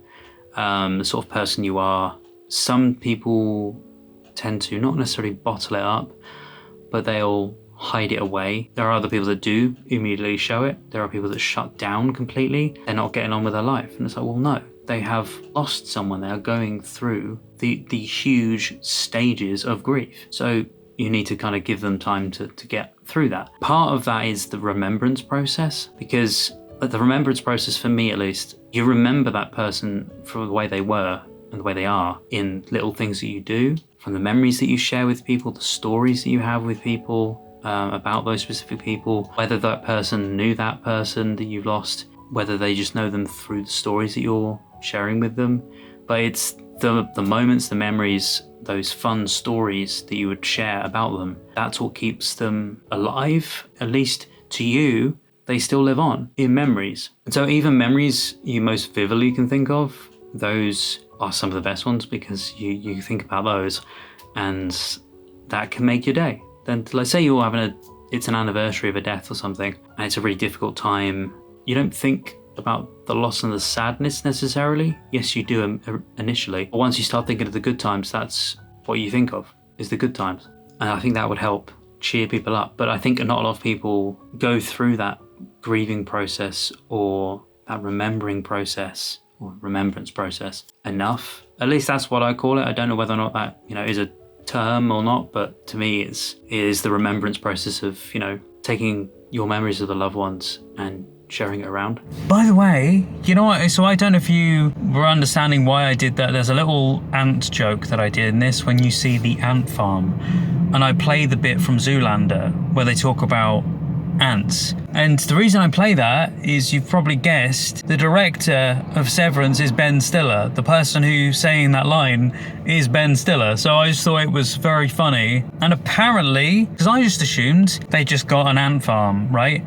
the sort of person you are, some people tend to not necessarily bottle it up, but they'll hide it away. There are other people that do immediately show it. There are people that shut down completely. They're not getting on with their life. And it's like, well, no, they have lost someone. They are going through the huge stages of grief. So you need to kind of give them time to get through that. Part of that is the remembrance process, because the remembrance process, for me at least, you remember that person for the way they were and the way they are in little things that you do, from the memories that you share with people, the stories that you have with people about those specific people, whether that person knew that person that you've lost, whether they just know them through the stories that you're sharing with them. But it's the moments, the memories, those fun stories that you would share about them. That's what keeps them alive, at least to you. They still live on in memories. And so even memories you most vividly can think of, those are some of the best ones, because you think about those and that can make your day. Then let's say you're having it's an anniversary of a death or something, and it's a really difficult time. You don't think about the loss and the sadness necessarily. Yes, you do initially. But once you start thinking of the good times, that's what you think of, is the good times. And I think that would help cheer people up. But I think not a lot of people go through that grieving process or that remembering process or remembrance process enough. At least that's what I call it. I don't know whether or not that, is a term or not, but to me it is the remembrance process of, taking your memories of the loved ones and sharing it around. By the way, you know what? So I don't know if you were understanding why I did that. There's a little ant joke that I did in this when you see the ant farm, and I play the bit from Zoolander where they talk about ants. And the reason I play that is, you've probably guessed, the director of Severance is Ben Stiller. The person who's saying that line is Ben Stiller. So I just thought it was very funny. And apparently, because I just assumed they just got an ant farm, right?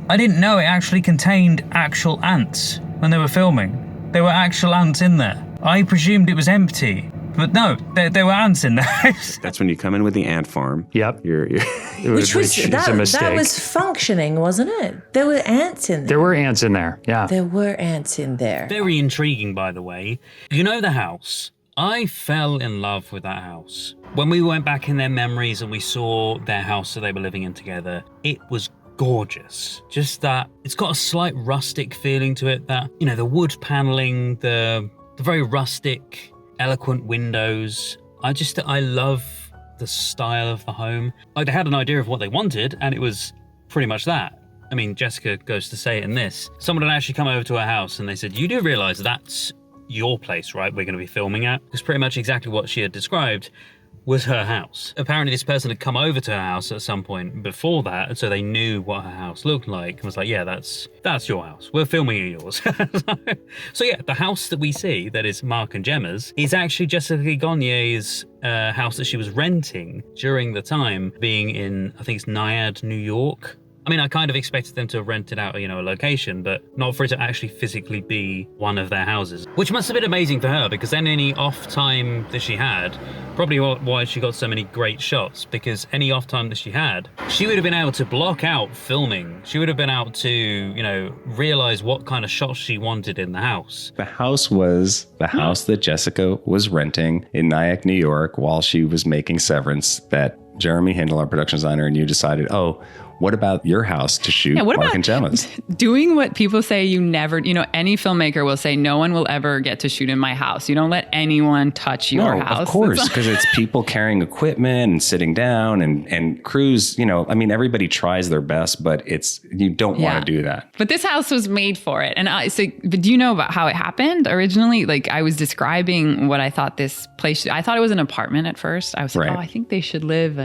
I didn't know it actually contained actual ants when they were filming. There were actual ants in there. I presumed it was empty. But no, there were ants in there. That's when you come in with the ant farm. Yep. Which was a mistake. That was functioning, wasn't it? There were ants in there. There were ants in there, yeah. There were ants in there. Very intriguing, by the way. You know the house? I fell in love with that house. When we went back in their memories and we saw their house that they were living in together, it was gorgeous. Just that it's got a slight rustic feeling to it, that, the wood paneling, the very rustic, eloquent windows. I love the style of the home. Like, they had an idea of what they wanted, and it was pretty much that. I mean, Jessica goes to say it in this. Someone had actually come over to her house and they said, you do realize that's your place, right? We're going to be filming at. Because pretty much exactly what she had described was her house. Apparently this person had come over to her house at some point before that, and so they knew what her house looked like and was like, yeah, that's your house. We're filming at yours. So yeah, the house that we see, that is Mark and Gemma's, is actually Jessica Gagnier's house that she was renting during the time being in, I think it's Nyack, New York. I mean, I kind of expected them to rent it out, a location, but not for it to actually physically be one of their houses. Which must have been amazing for her, because then any off time that she had, probably why she got so many great shots, because any off time that she had, she would have been able to block out filming. She would have been able to, realize what kind of shots she wanted in the house. The house was the house that Jessica was renting in Nyack, New York, while she was making Severance, that Jeremy Hindle, our production designer, and you decided, what about your house to shoot Mark and Gemma's? Doing what people say you never, any filmmaker will say, no one will ever get to shoot in my house. You don't let anyone touch your house. Of course, because it's people carrying equipment and sitting down and crews, everybody tries their best, but you don't want to do that. But this house was made for it. And but do you know about how it happened originally? Like, I was describing what I thought this place, I thought it was an apartment at first. I was like, I think they should live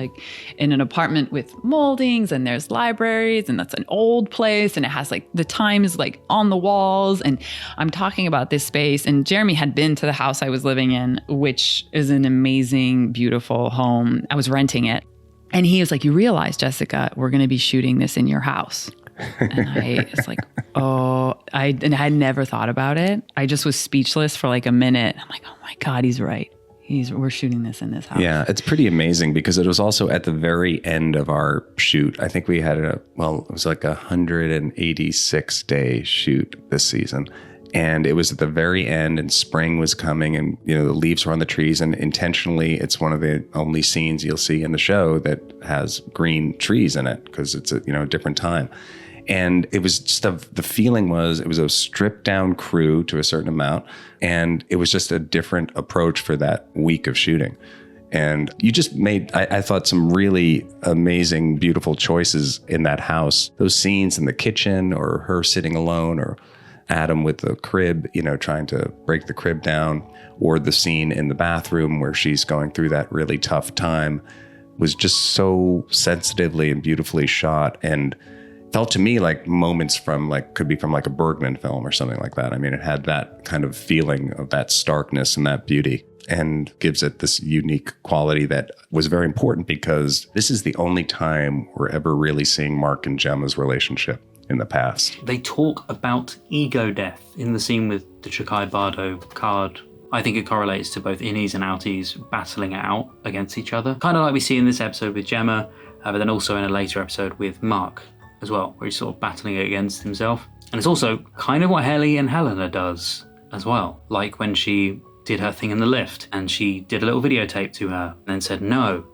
in an apartment with moldings, and there's libraries, and that's an old place, and it has the time is on the walls, and I'm talking about this space. And Jeremy had been to the house I was living in, which is an amazing, beautiful home. I was renting it, and he was like, you realize, Jessica, we're going to be shooting this in your house. And I was like, I had never thought about it. I just was speechless for a minute. I'm like, oh my God, he's right. We're shooting this in this house. Yeah, it's pretty amazing, because it was also at the very end of our shoot. I think we had it was like a 186 day shoot this season. And it was at the very end, and spring was coming, and the leaves were on the trees, and intentionally it's one of the only scenes you'll see in the show that has green trees in it, because it's a different time. And it was just the feeling was it was a stripped down crew to a certain amount, and it was just a different approach for that week of shooting. And you just made, I thought, some really amazing, beautiful choices in that house. Those scenes in the kitchen, or her sitting alone, or Adam with the crib, trying to break the crib down, or the scene in the bathroom where she's going through that really tough time, was just so sensitively and beautifully shot, and felt to me like moments could be from a Bergman film or something like that. I mean, it had that kind of feeling of that starkness and that beauty, and gives it this unique quality that was very important, because this is the only time we're ever really seeing Mark and Gemma's relationship in the past. They talk about ego death in the scene with the Chikhai Bardo card. I think it correlates to both innies and outies battling it out against each other. Kind of like we see in this episode with Gemma, but then also in a later episode with Mark as well, where he's sort of battling it against himself. And it's also kind of what Helly and Helena does as well. Like when she did her thing in the lift and she did a little videotape to her and then said, "No,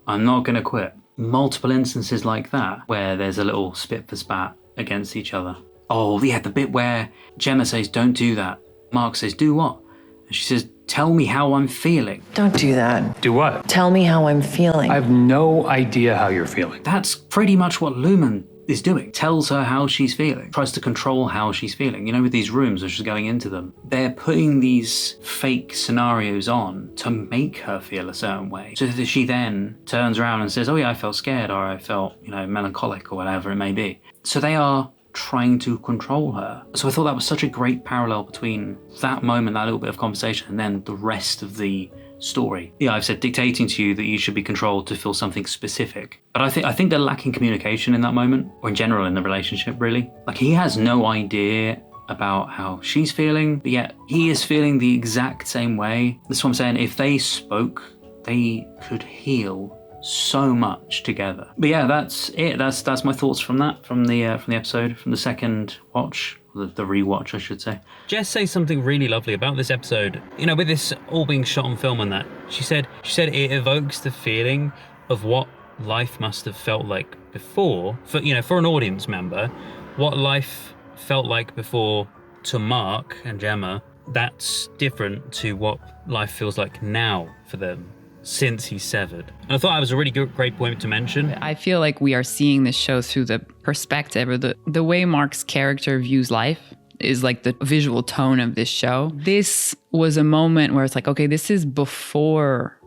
I'm not going to quit." Multiple instances like that where there's a little spit for spat against each other. Oh yeah, the bit where Gemma says, "Don't do that." Mark says, "Do what?" And she says, "Tell me how I'm feeling." Don't do that. Do what? Tell me how I'm feeling. I have no idea how you're feeling. That's pretty much what Lumon is doing. Tells her how she's feeling. Tries to control how she's feeling. With these rooms, as she's going into them, they're putting these fake scenarios on to make her feel a certain way. So that she then turns around and says, "Oh yeah, I felt scared," or "I felt, melancholic," or whatever it may be. So they are trying to control her. So I thought that was such a great parallel between that moment, that little bit of conversation, and then the rest of the story. Yeah, I've said dictating to you that you should be controlled to feel something specific. But I think they're lacking communication in that moment, or in general in the relationship, really. Like, he has no idea about how she's feeling, but yet he is feeling the exact same way. That's what I'm saying. If they spoke, they could heal so much together. But yeah, that's it. That's my thoughts from that, from the episode, from the second watch. The rewatch, I should say. Jess says something really lovely about this episode. With this all being shot on film and that, she said it evokes the feeling of what life must have felt like before. For an audience member, what life felt like before to Mark and Gemma, that's different to what life feels like now for them, since he's severed. And I thought that was a really great point to mention. I feel like we are seeing this show through the perspective, or the way Mark's character views life is like the visual tone of this show. This was a moment where it's like, okay, this is before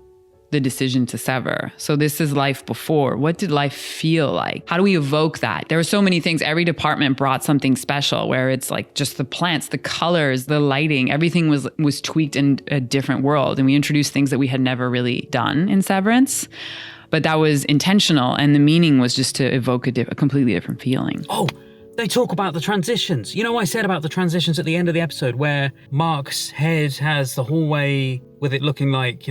the decision to sever. So this is life before. What did life feel like? How do we evoke that? There were so many things. Every department brought something special, where it's like just the plants, the colors, the lighting, everything was tweaked in a different world. And we introduced things that we had never really done in Severance. But that was intentional. And the meaning was just to evoke a completely different feeling. Oh, they talk about the transitions. I said about the transitions at the end of the episode, where Mark's head has the hallway with it looking like,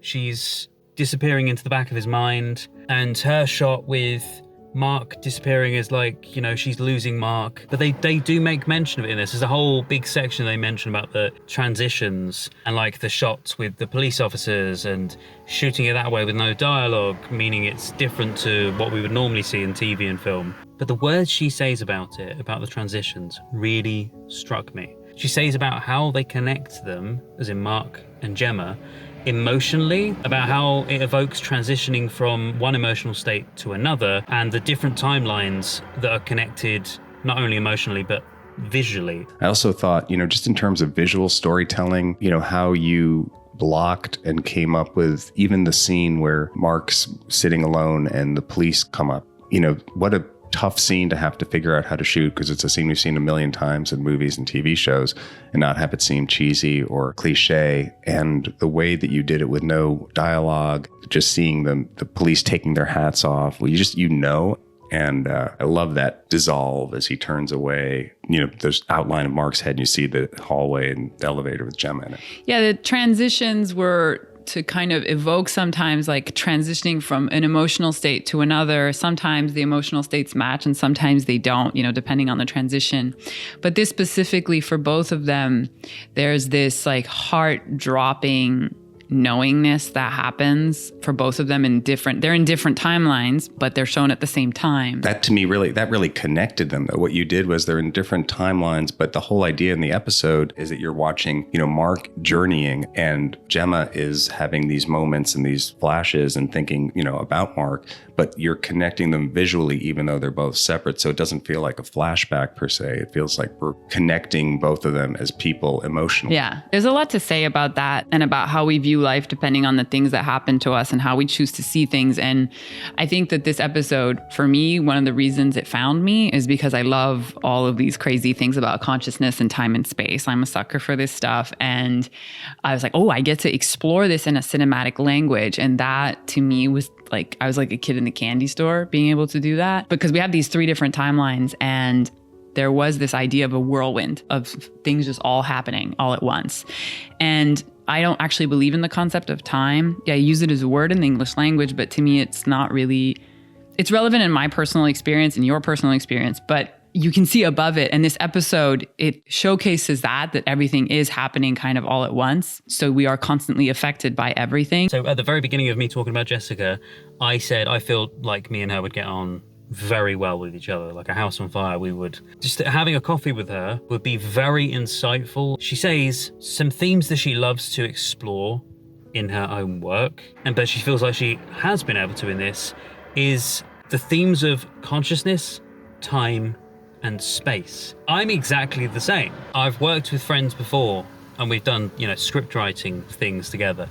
she's disappearing into the back of his mind, and her shot with Mark disappearing is like, she's losing Mark. But they do make mention of it in this. There's a whole big section they mention about the transitions and like the shots with the police officers and shooting it that way with no dialogue, meaning it's different to what we would normally see in TV and film. But the words she says about it, about the transitions, really struck me. She says about how they connect them, as in Mark and Gemma, emotionally, about how it evokes transitioning from one emotional state to another, and the different timelines that are connected, not only emotionally, but visually. I also thought, just in terms of visual storytelling, how you blocked and came up with even the scene where Mark's sitting alone and the police come up. What a tough scene to have to figure out how to shoot, because it's a scene we've seen a million times in movies and TV shows, and not have it seem cheesy or cliche. And the way that you did it with no dialogue, just seeing the police taking their hats off, and I love that dissolve as he turns away. There's outline of Mark's head, and you see the hallway and the elevator with Gemma in it. Yeah, the transitions were to kind of evoke sometimes like transitioning from an emotional state to another. Sometimes the emotional states match and sometimes they don't, depending on the transition. But this specifically for both of them, there's this like heart dropping knowingness that happens for both of them they're in different timelines, but they're shown at the same time. That to me really connected them though. What you did was they're in different timelines, but the whole idea in the episode is that you're watching, Mark journeying and Gemma is having these moments and these flashes and thinking, about Mark, but you're connecting them visually even though they're both separate. So it doesn't feel like a flashback per se. It feels like we're connecting both of them as people emotionally. Yeah. There's a lot to say about that and about how we view life depending on the things that happen to us and how we choose to see things. And I think that this episode, for me, one of the reasons it found me is because I love all of these crazy things about consciousness and time and space. I'm a sucker for this stuff. And I was like, oh, I get to explore this in a cinematic language. And that to me was like, I was like a kid in the candy store being able to do that, because we have these 3 different timelines and there was this idea of a whirlwind of things just all happening all at once. And I don't actually believe in the concept of time. Yeah, I use it as a word in the English language, but to me, it's not really, it's relevant in my personal experience and your personal experience, but you can see above it. And this episode, it showcases that everything is happening kind of all at once. So we are constantly affected by everything. So at the very beginning of me talking about Jessica, I said I feel like me and her would get on very well with each other, like a house on fire. We would just having a coffee with her would be very insightful. She says some themes that she loves to explore in her own work, but she feels like she has been able to in this, is the themes of consciousness, time, and space. I'm exactly the same. I've worked with friends before and we've done, script writing things together.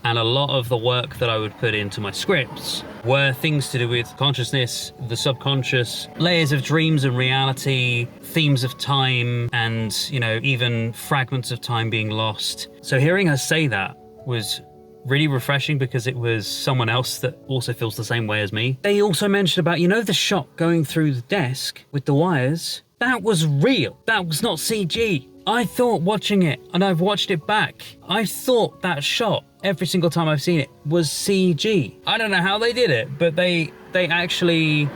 And a lot of the work that I would put into my scripts were things to do with consciousness, the subconscious, layers of dreams and reality, themes of time, and, even fragments of time being lost. So hearing her say that was really refreshing because it was someone else that also feels the same way as me. They also mentioned about, the shot going through the desk with the wires. That was real. That was not CG. I thought watching it, and I've watched it back, I thought that shot, every single time I've seen it, was CG. I don't know how they did it, but they actually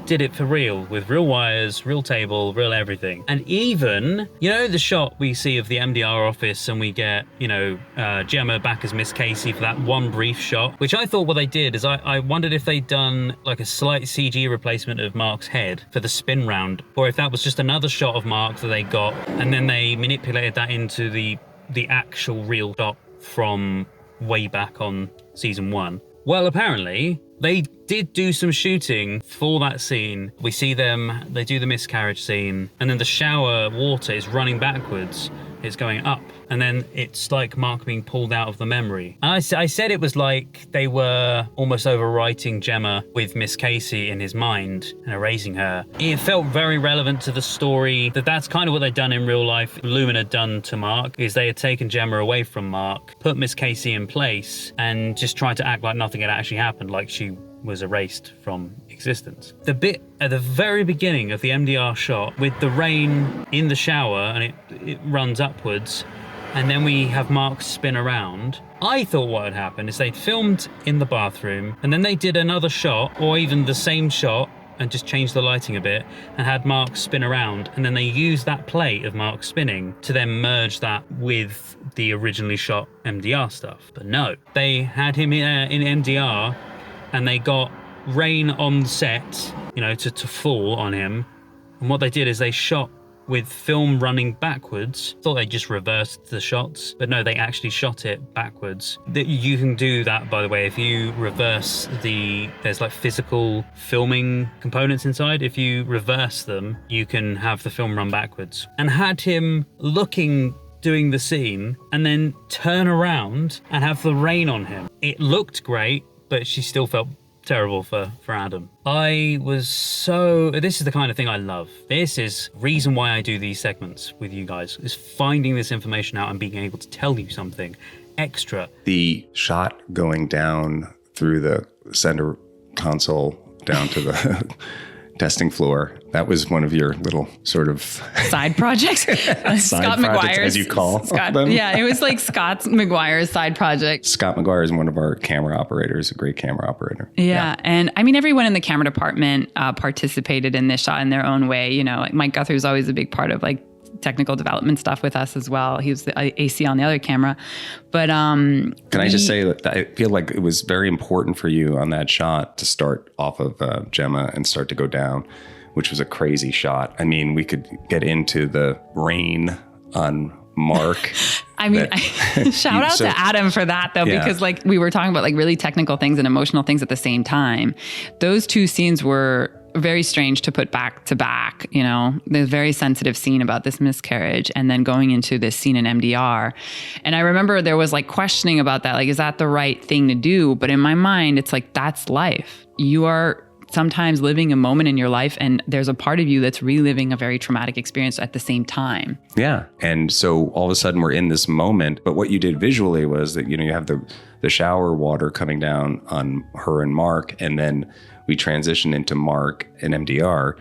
did it for real, with real wires, real table, real everything. And even, the shot we see of the MDR office and we get, Gemma back as Miss Casey for that one brief shot, which I thought what they did is I wondered if they'd done like a slight CG replacement of Mark's head for the spin round, or if that was just another shot of Mark that they got, and then they manipulated that into the actual real shot from way back on season 1. Well, apparently, they did do some shooting for that scene. We see them, they do the miscarriage scene, and then the shower water is running backwards. It's going up, and then it's like Mark being pulled out of the memory. And I said it was like they were almost overwriting Gemma with Miss Casey in his mind and erasing her. It felt very relevant to the story that's kind of what they'd done in real life. Lumen had done to Mark is they had taken Gemma away from Mark, put Miss Casey in place, and just tried to act like nothing had actually happened, like she was erased from existence. The bit at the very beginning of the MDR shot with the rain in the shower and it runs upwards, and then we have Mark spin around. I thought what had happened is they'd filmed in the bathroom and then they did another shot, or even the same shot, and just changed the lighting a bit and had Mark spin around, and then they used that play of Mark spinning to then merge that with the originally shot MDR stuff. But no, they had him in MDR and they got rain on set, to fall on him. And what they did is they shot with film running backwards. Thought they just reversed the shots, but no, they actually shot it backwards. You can do that, by the way, if you reverse there's like physical filming components inside. If you reverse them, you can have the film run backwards. And had him doing the scene, and then turn around and have the rain on him. It looked great, but she still felt terrible for Adam. This is the kind of thing I love. This is reason why I do these segments with you guys, is finding this information out and being able to tell you something extra. The shot going down through the center console down to the testing floor. That was one of your little sort of side projects. Scott McGuire's, as you call them. Yeah, it was like Scott McGuire's side project. Scott McGuire is one of our camera operators, a great camera operator. Yeah. And I mean, everyone in the camera department participated in this shot in their own way. You know, like Mike Guthrie was always a big part of like technical development stuff with us as well. He was the AC on the other camera. But can I just say that I feel like it was very important for you on that shot to start off of Gemma and start to go down, which was a crazy shot. I mean, we could get into the rain on Mark. I mean, shout out to Adam for that though, because like we were talking about like really technical things and emotional things at the same time. Those two scenes were very strange to put back to back, you know, the very sensitive scene about this miscarriage and then going into this scene in MDR. And I remember there was like questioning about that, like, is that the right thing to do? But in my mind, it's like, that's life. You are sometimes living a moment in your life and there's a part of you that's reliving a very traumatic experience at the same time. Yeah. And so all of a sudden we're in this moment, but what you did visually was that, you know, you have the shower water coming down on her and Mark, and then we transition into Mark and MDR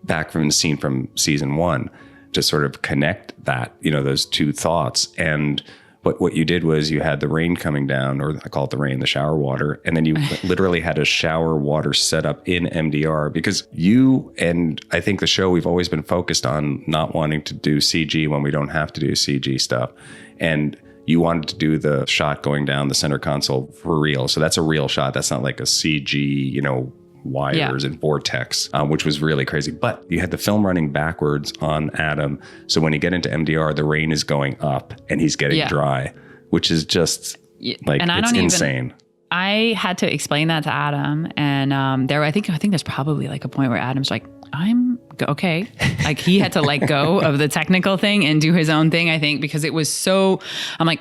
back from the scene from season 1 to sort of connect that, you know, those two thoughts. And what you did was you had the rain coming down, or I call it the rain, the shower water. And then you literally had a shower water set up in MDR because you, and I think the show, we've always been focused on not wanting to do CG when we don't have to do CG stuff. And you wanted to do the shot going down the center console for real. So that's a real shot. That's not like a CG, you know, wires and vortex, which was really crazy. But you had the film running backwards on Adam. So when you get into MDR, the rain is going up and he's getting dry, which is just like, and it's insane. I had to explain that to Adam. And I think there's probably like a point where Adam's like, I'm okay. Like he had to let go of the technical thing and do his own thing, I think, because it was so, I'm like,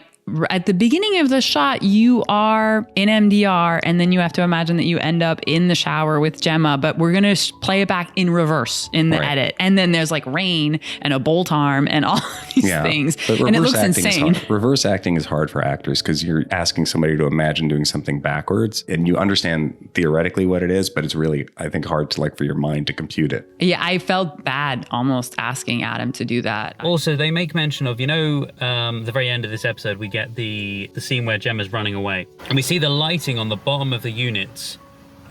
at the beginning of the shot, you are in MDR, and then you have to imagine that you end up in the shower with Gemma, but we're going to play it back in reverse in the edit. And then there's like rain and a bolt arm and all these things. And it looks insane. Reverse acting is hard for actors because you're asking somebody to imagine doing something backwards, and you understand theoretically what it is, but it's really, I think, hard to like for your mind to compute it. Yeah, I felt bad almost asking Adam to do that. Also, they make mention of, you know, the very end of this episode, we get the scene where Gemma's running away, and we see the lighting on the bottom of the units.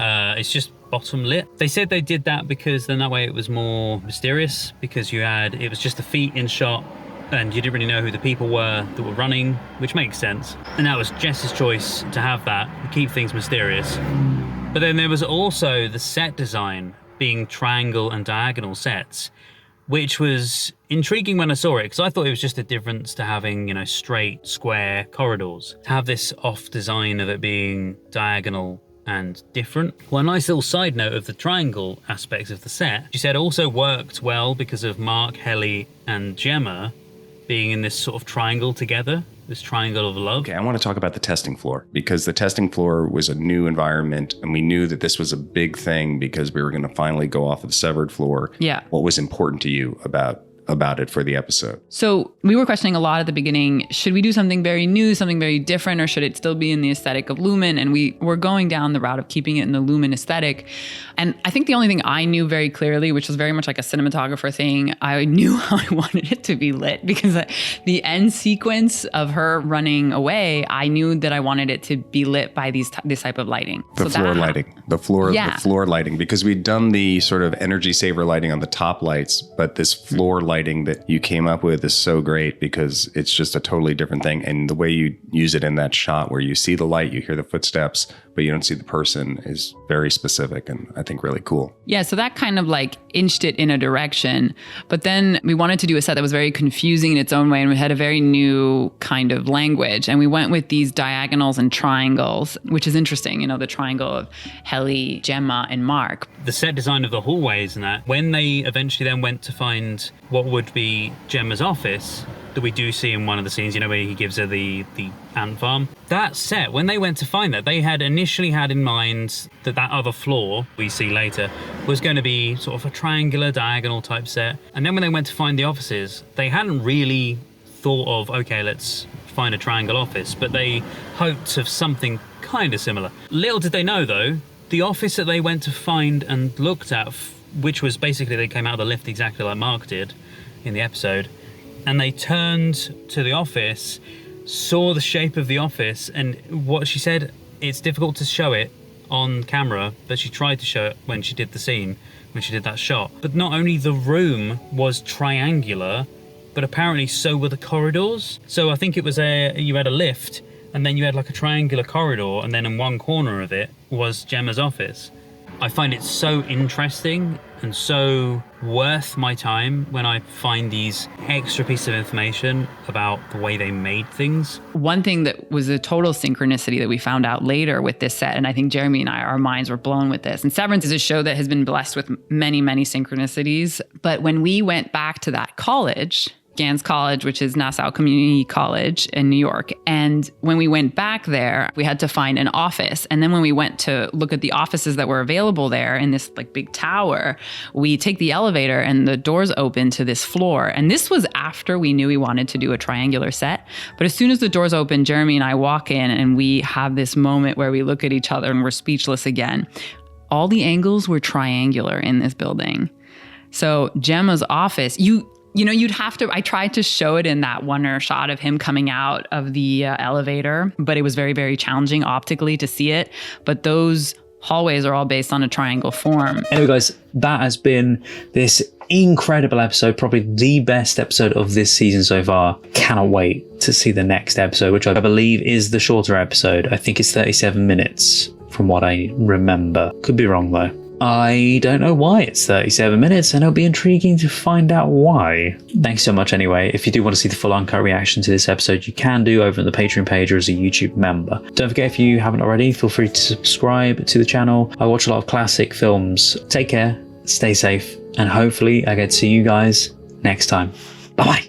It's just bottom lit. They said they did that because then that way it was more mysterious, because it was just the feet in shot and you didn't really know who the people were that were running, which makes sense. And that was Jess's choice to have that, keep things mysterious. But then there was also the set design being triangle and diagonal sets, which was intriguing when I saw it, because I thought it was just a difference to having, you know, straight, square corridors. To have this off design of it being diagonal and different. Well, a nice little side note of the triangle aspects of the set, she said also worked well because of Mark, Helly, and Gemma being in this sort of triangle together. This triangle of love. Okay, I want to talk about the testing floor, because the testing floor was a new environment, and we knew that this was a big thing because we were going to finally go off of the severed floor. Yeah. What was important to you about it for the episode? So we were questioning a lot at the beginning. Should we do something very new, something very different, or should it still be in the aesthetic of Lumen? And we were going down the route of keeping it in the Lumen aesthetic. And I think the only thing I knew very clearly, which was very much like a cinematographer thing, I knew how I wanted it to be lit, because the end sequence of her running away, I knew that I wanted it to be lit by this type of lighting. The floor lighting, because we'd done the sort of energy saver lighting on the top lights, but this floor lighting that you came up with is so great because it's just a totally different thing. And the way you use it in that shot where you see the light, you hear the footsteps, but you don't see the person, is very specific and I think really cool. Yeah, so that kind of like inched it in a direction. But then we wanted to do a set that was very confusing in its own way, and we had a very new kind of language. And we went with these diagonals and triangles, which is interesting, you know, the triangle of Helly, Gemma, and Mark. The set design of the hallways and that, when they eventually then went to find what would be Gemma's office, that we do see in one of the scenes, you know, where he gives her the ant farm. That set, when they went to find that, they had initially had in mind that other floor we see later was going to be sort of a triangular, diagonal type set. And then when they went to find the offices, they hadn't really thought of, okay, let's find a triangle office, but they hoped of something kind of similar. Little did they know, though, the office that they went to find and looked at which was basically they came out of the lift exactly like Mark did in the episode, and they turned to the office, saw the shape of the office, and what she said, it's difficult to show it on camera, but she tried to show it when she did the scene, when she did that shot. But not only the room was triangular, but apparently so were the corridors. So I think it was you had a lift, and then you had like a triangular corridor, and then in one corner of it was Gemma's office. I find it so interesting and so worth my time when I find these extra pieces of information about the way they made things. One thing that was a total synchronicity that we found out later with this set, and I think Jeremy and our minds were blown with this. And Severance is a show that has been blessed with many, many synchronicities. But when we went back to that college, Gans College, which is Nassau Community College in New York. And when we went back there, we had to find an office. And then when we went to look at the offices that were available there in this like big tower, we take the elevator and the doors open to this floor. And this was after we knew we wanted to do a triangular set. But as soon as the doors open, Jeremy and I walk in and we have this moment where we look at each other and we're speechless again. All the angles were triangular in this building. So Gemma's office, you'd have to, I tried to show it in that oneer shot of him coming out of the elevator, but it was very, very challenging optically to see it. But those hallways are all based on a triangle form. Anyway, guys, that has been this incredible episode, probably the best episode of this season so far. Cannot wait to see the next episode, which I believe is the shorter episode. I think it's 37 minutes from what I remember. Could be wrong though. I don't know why it's 37 minutes, and it'll be intriguing to find out why. Thanks so much anyway. If you do want to see the full uncut reaction to this episode, you can do over on the Patreon page or as a YouTube member. Don't forget, if you haven't already, feel free to subscribe to the channel. I watch a lot of classic films. Take care, stay safe, and hopefully I get to see you guys next time. Bye-bye.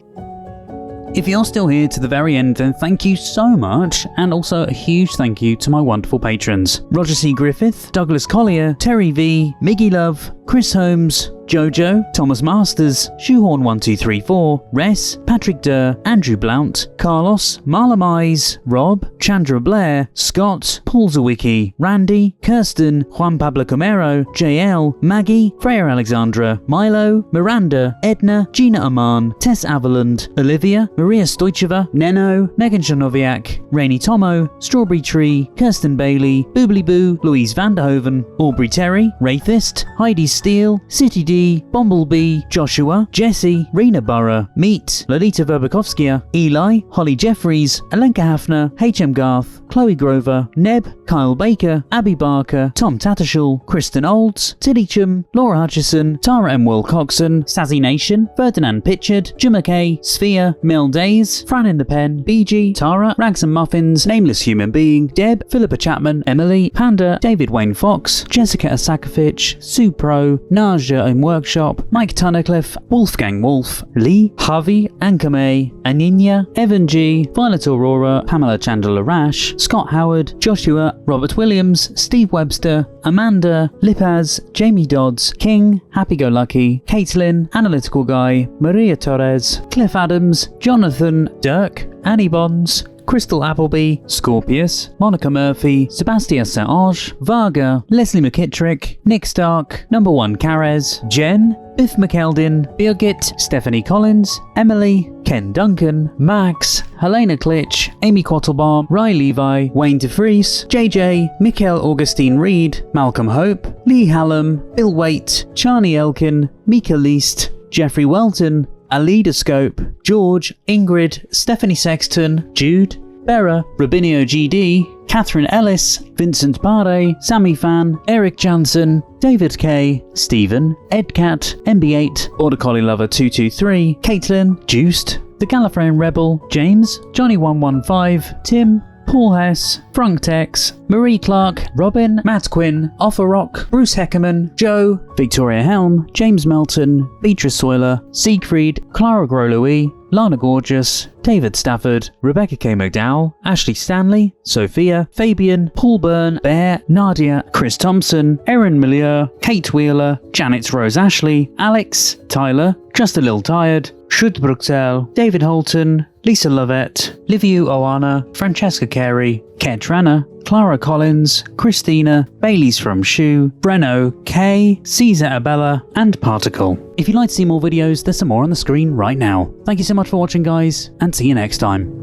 If you're still here to the very end, then thank you so much, and also a huge thank you to my wonderful patrons: Roger C. Griffith, Douglas Collier, Terry V, Miggy Love, Chris Holmes, Jojo, Thomas Masters, Shoehorn1234, Res, Patrick Durr, Andrew Blount, Carlos, Marla Mize, Rob, Chandra Blair, Scott, Paul Zawicki, Randy, Kirsten, Juan Pablo Camero, JL, Maggie, Freya Alexandra, Milo, Miranda, Edna, Gina Aman, Tess Avaland, Olivia, Maria Stoicheva, Neno, Megan Janoviak, Rainy Tomo, Strawberry Tree, Kirsten Bailey, Boobly Boo, Louise Vanderhoven, Aubrey Terry, Wraithist, Heidi Steele, City D, Bumblebee, Joshua, Jesse, Rena Burra, Meet, Lolita Verbakovskia, Eli, Holly Jeffries, Alenka Hafner, HM Garth, Chloe Grover, Neb, Kyle Baker, Abby Barker, Tom Tattershall, Kristen Olds, Tilly Chum, Laura Hutchison, Tara M. Will Coxon, Sazzy Nation, Ferdinand Pitchard, Jim McKay, Sphere, Mel Days, Fran in the Pen, BG, Tara, Rags and Muffins, Nameless Human Being, Deb, Philippa Chapman, Emily, Panda, David Wayne Fox, Jessica Asakovich, Sue Pro, Naja in Workshop, Mike Tunnicliffe, Wolfgang Wolf, Lee, Harvey, Anka May, Aninya, Evan G, Violet Aurora, Pamela Chandler Rash, Scott Howard, Joshua, Robert Williams, Steve Webster, Amanda, Lipaz, Jamie Dodds, King, Happy Go Lucky, Caitlin, Analytical Guy, Maria Torres, Cliff Adams, Jonathan, Dirk, Annie Bonds, Crystal Appleby, Scorpius, Monica Murphy, Sebastian Saint-Ange, Varga, Leslie McKittrick, Nick Stark, Number 1 Carez, Jen, Biff McKeldin, Birgit, Stephanie Collins, Emily, Ken Duncan, Max, Helena Klitsch, Amy Quattlebaum, Ry Levi, Wayne DeFries, JJ, Mikhail Augustine Reed, Malcolm Hope, Lee Hallam, Bill Waite, Charlie Elkin, Mika Least, Jeffrey Welton, Aleidoscope, George, Ingrid, Stephanie Sexton, Jude, Bera, Robinio GD, Catherine Ellis, Vincent Pare, Sammy Fan, Eric Jansen, David K, Stephen, Edcat, MB8, Border Collie Lover 223, Caitlin, Juiced, The Gallifreyan Rebel, James, Johnny115, Tim, Paul Hess, Frank Tex, Marie Clark, Robin, Matt Quinn, Offer Rock, Bruce Heckerman, Joe, Victoria Helm, James Melton, Beatrice Soiler, Siegfried, Clara Groloui, Lana Gorgeous, David Stafford, Rebecca K. McDowell, Ashley Stanley, Sophia, Fabian, Paul Byrne, Bear, Nadia, Chris Thompson, Erin Milieu, Kate Wheeler, Janet Rose Ashley, Alex, Tyler, Just a Little Tired, Shud Bruxelles, David Holton, Lisa Lovett, Liviu Oana, Francesca Carey, Ket Rana, Clara Collins, Christina, Baileys from Shoe, Breno, Kay, Caesar Abella, and Particle. If you'd like to see more videos, there's some more on the screen right now. Thank you so much for watching, guys, and see you next time.